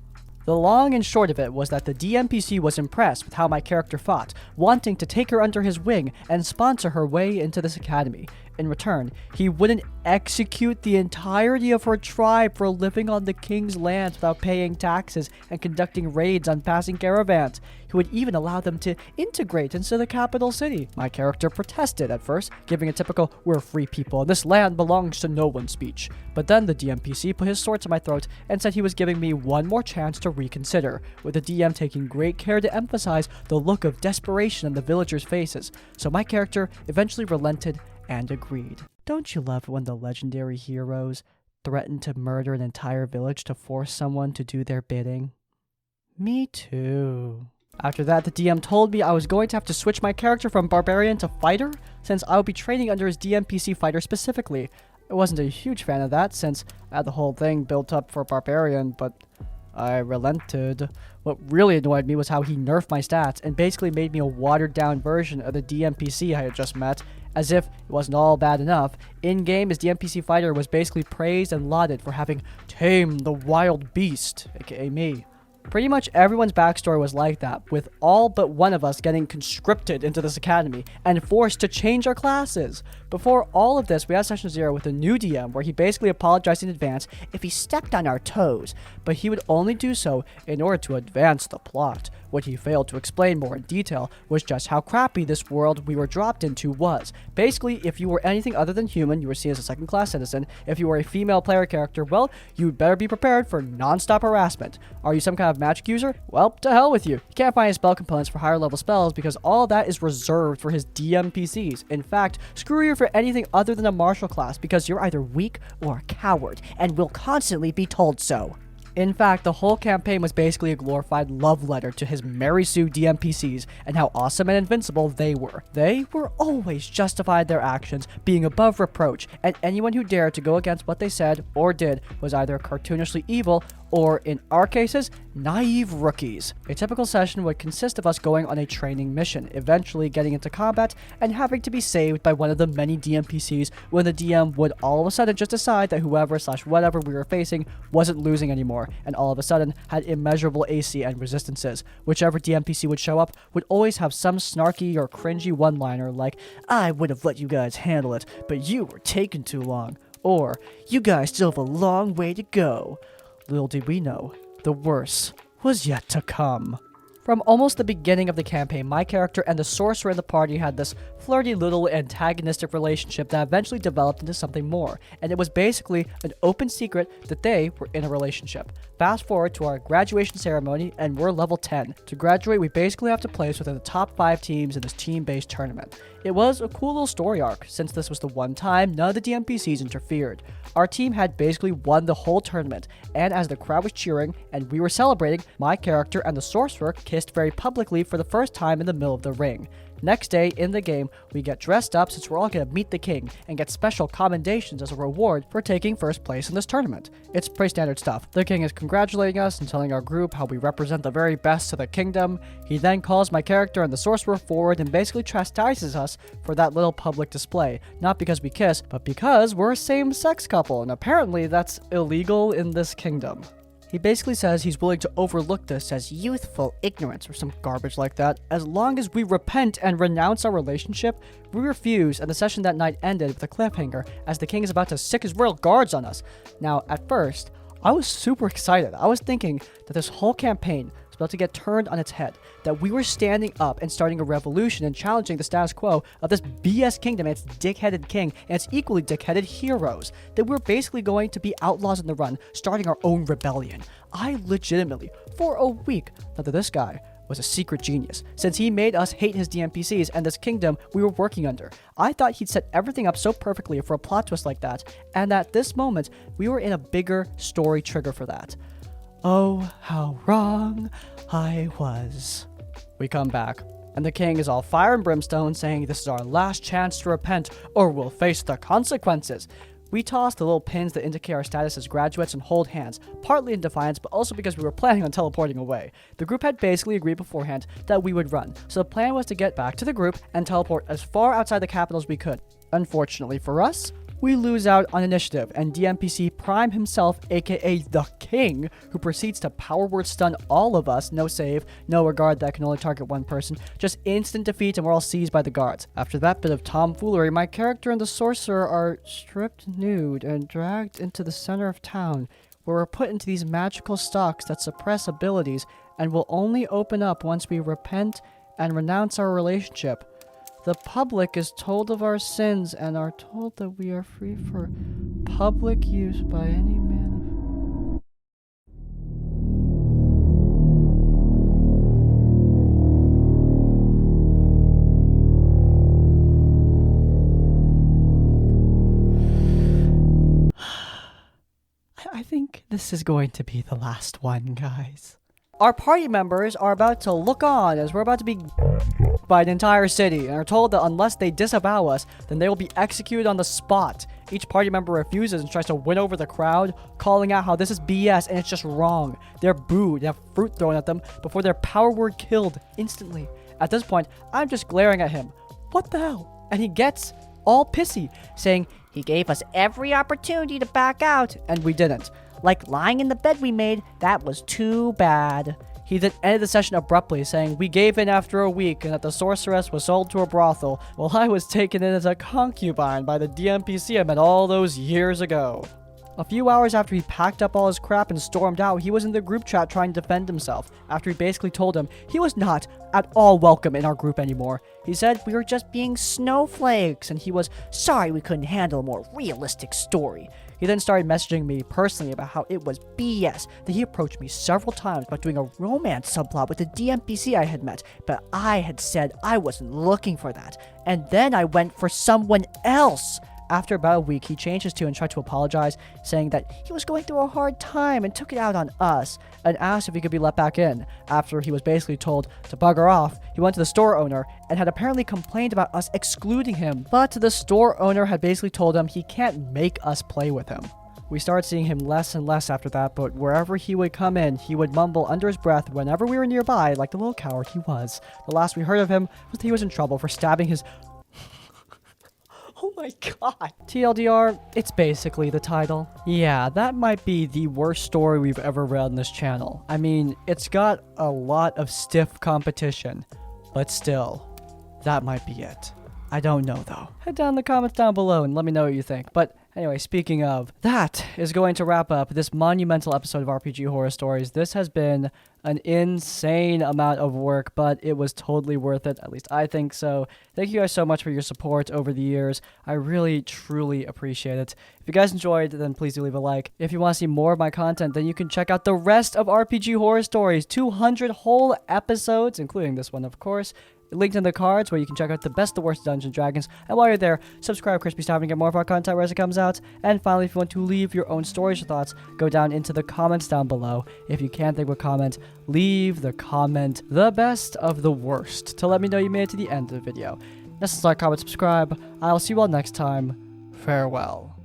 The long and short of it was that the DMPC was impressed with how my character fought, wanting to take her under his wing and sponsor her way into this academy. In return, he wouldn't execute the entirety of her tribe for living on the king's lands without paying taxes and conducting raids on passing caravans. He would even allow them to integrate into the capital city. My character protested at first, giving a typical "we're free people and this land belongs to no one" speech. But then the DMPC put his sword to my throat and said he was giving me one more chance to reconsider, with the DM taking great care to emphasize the look of desperation on the villagers' faces. So my character eventually relented and agreed. Don't you love it when the legendary heroes threaten to murder an entire village to force someone to do their bidding? Me too. After that, the DM told me I was going to have to switch my character from barbarian to fighter, since I would be training under his DMPC fighter specifically. I wasn't a huge fan of that, since I had the whole thing built up for barbarian, but I relented. What really annoyed me was how he nerfed my stats and basically made me a watered down version of the DMPC I had just met, As if it wasn't all bad enough, in-game his DMPC fighter was basically praised and lauded for having tamed the wild beast, aka me. Pretty much everyone's backstory was like that, with all but one of us getting conscripted into this academy and forced to change our classes. Before all of this, we had Session 0 with a new DM where he basically apologized in advance if he stepped on our toes, but he would only do so in order to advance the plot. What he failed to explain more in detail was just how crappy this world we were dropped into was. Basically, if you were anything other than human, you were seen as a second-class citizen. If you were a female player character, well, you'd better be prepared for non-stop harassment. Are you some kind of magic user? Well, to hell with you. You can't find any spell components for higher level spells because all that is reserved for his DMPCs. In fact, screw you for anything other than a martial class because you're either weak or a coward and will constantly be told so. In fact, the whole campaign was basically a glorified love letter to his Mary Sue DMPCs and how awesome and invincible they were. They were always justified their actions, being above reproach, and anyone who dared to go against what they said or did was either cartoonishly evil or, in our cases, naive rookies. A typical session would consist of us going on a training mission, eventually getting into combat, and having to be saved by one of the many DMPCs when the DM would all of a sudden just decide that whoever/whatever we were facing wasn't losing anymore, and all of a sudden had immeasurable AC and resistances. Whichever DMPC would show up would always have some snarky or cringy one-liner like, "I would have let you guys handle it, but you were taking too long," or, "You guys still have a long way to go." Little did we know, the worst was yet to come. From almost the beginning of the campaign, my character and the sorcerer in the party had this flirty little antagonistic relationship that eventually developed into something more, and it was basically an open secret that they were in a relationship. Fast forward to our graduation ceremony, and we're level 10. To graduate, we basically have to place within the top 5 teams in this team-based tournament. It was a cool little story arc, since this was the one time none of the DMPCs interfered. Our team had basically won the whole tournament, and as the crowd was cheering and we were celebrating, my character and the sorcerer kissed very publicly for the first time in the middle of the ring. Next day in the game, we get dressed up since we're all going to meet the king and get special commendations as a reward for taking first place in this tournament. It's pretty standard stuff. The king is congratulating us and telling our group how we represent the very best to the kingdom. He then calls my character and the sorcerer forward and basically chastises us for that little public display. Not because we kiss, but because we're a same-sex couple, and apparently that's illegal in this kingdom. He basically says he's willing to overlook this as youthful ignorance or some garbage like that. As long as we repent and renounce our relationship, we refuse, and the session that night ended with a cliffhanger as the king is about to sick his royal guards on us. Now, at first, I was super excited. I was thinking that this whole campaign was about to get turned on its head, that we were standing up and starting a revolution and challenging the status quo of this BS kingdom and its dick-headed king and its equally dick-headed heroes, that we're basically going to be outlaws on the run, starting our own rebellion. I legitimately, for a week, thought that this guy was a secret genius, since he made us hate his DMPCs and this kingdom we were working under. I thought he'd set everything up so perfectly for a plot twist like that, and at this moment, we were in a bigger story trigger for that. Oh, how wrong I was. We come back, and the king is all fire and brimstone, saying this is our last chance to repent, or we'll face the consequences. We toss the little pins that indicate our status as graduates and hold hands, partly in defiance, but also because we were planning on teleporting away. The group had basically agreed beforehand that we would run, so the plan was to get back to the group and teleport as far outside the capital as we could. Unfortunately for us, we lose out on initiative, and DMPC Prime himself, aka the King, who proceeds to power word stun all of us, no save, no regard that can only target one person, just instant defeat, and we're all seized by the guards. After that bit of tomfoolery, my character and the sorcerer are stripped nude and dragged into the center of town, where we're put into these magical stocks that suppress abilities and will only open up once we repent and renounce our relationship. The public is told of our sins and are told that we are free for public use by any man. I think this is going to be the last one, guys. Our party members are about to look on as we're about to be by an entire city and are told that unless they disavow us, then they will be executed on the spot. Each party member refuses and tries to win over the crowd, calling out how this is BS and it's just wrong. They're booed and have fruit thrown at them before their power word killed instantly. At this point, I'm just glaring at him. What the hell? and he gets all pissy, saying he gave us every opportunity to back out, and we didn't. Like lying in the bed we made, that was too bad. He then ended the session abruptly, saying we gave in after a week and that the sorceress was sold to a brothel, while I was taken in as a concubine by the DMPC I met all those years ago. A few hours after he packed up all his crap and stormed out, he was in the group chat trying to defend himself, after he basically told him he was not at all welcome in our group anymore. He said we were just being snowflakes, and he was sorry we couldn't handle a more realistic story. He then started messaging me personally about how it was BS, that he approached me several times about doing a romance subplot with the DMPC I had met, but I had said I wasn't looking for that, and then I went for someone else. After about a week, he changed his tune and tried to apologize, saying that he was going through a hard time and took it out on us, and asked if he could be let back in. After he was basically told to bugger off, he went to the store owner and had apparently complained about us excluding him, but the store owner had basically told him he can't make us play with him. We started seeing him less and less after that, but wherever he would come in, he would mumble under his breath whenever we were nearby, like the little coward he was. The last we heard of him was that he was in trouble for stabbing his... Oh my god. TLDR, it's basically the title. Yeah, that might be the worst story we've ever read on this channel. I mean, it's got a lot of stiff competition, but still, that might be it. I don't know though. Head down in the comments down below and let me know what you think. But anyway, speaking of, that is going to wrap up this monumental episode of RPG Horror Stories. This has been an insane amount of work, but it was totally worth it. At least I think so. Thank you guys so much for your support over the years. I really, truly appreciate it. If you guys enjoyed, then please do leave a like. If you want to see more of my content, then you can check out the rest of RPG Horror Stories. 200 whole episodes, including this one, of course. Linked in the cards where you can check out the best, the worst Dungeons & Dragons. And while you're there, subscribe to Crispy Style to get more of our content as it comes out. And finally, if you want to leave your own stories or thoughts, go down into the comments down below. If you can't think of a comment, leave the comment, the best of the worst, to let me know you made it to the end of the video. That's like, comment, subscribe. I'll see you all next time. Farewell.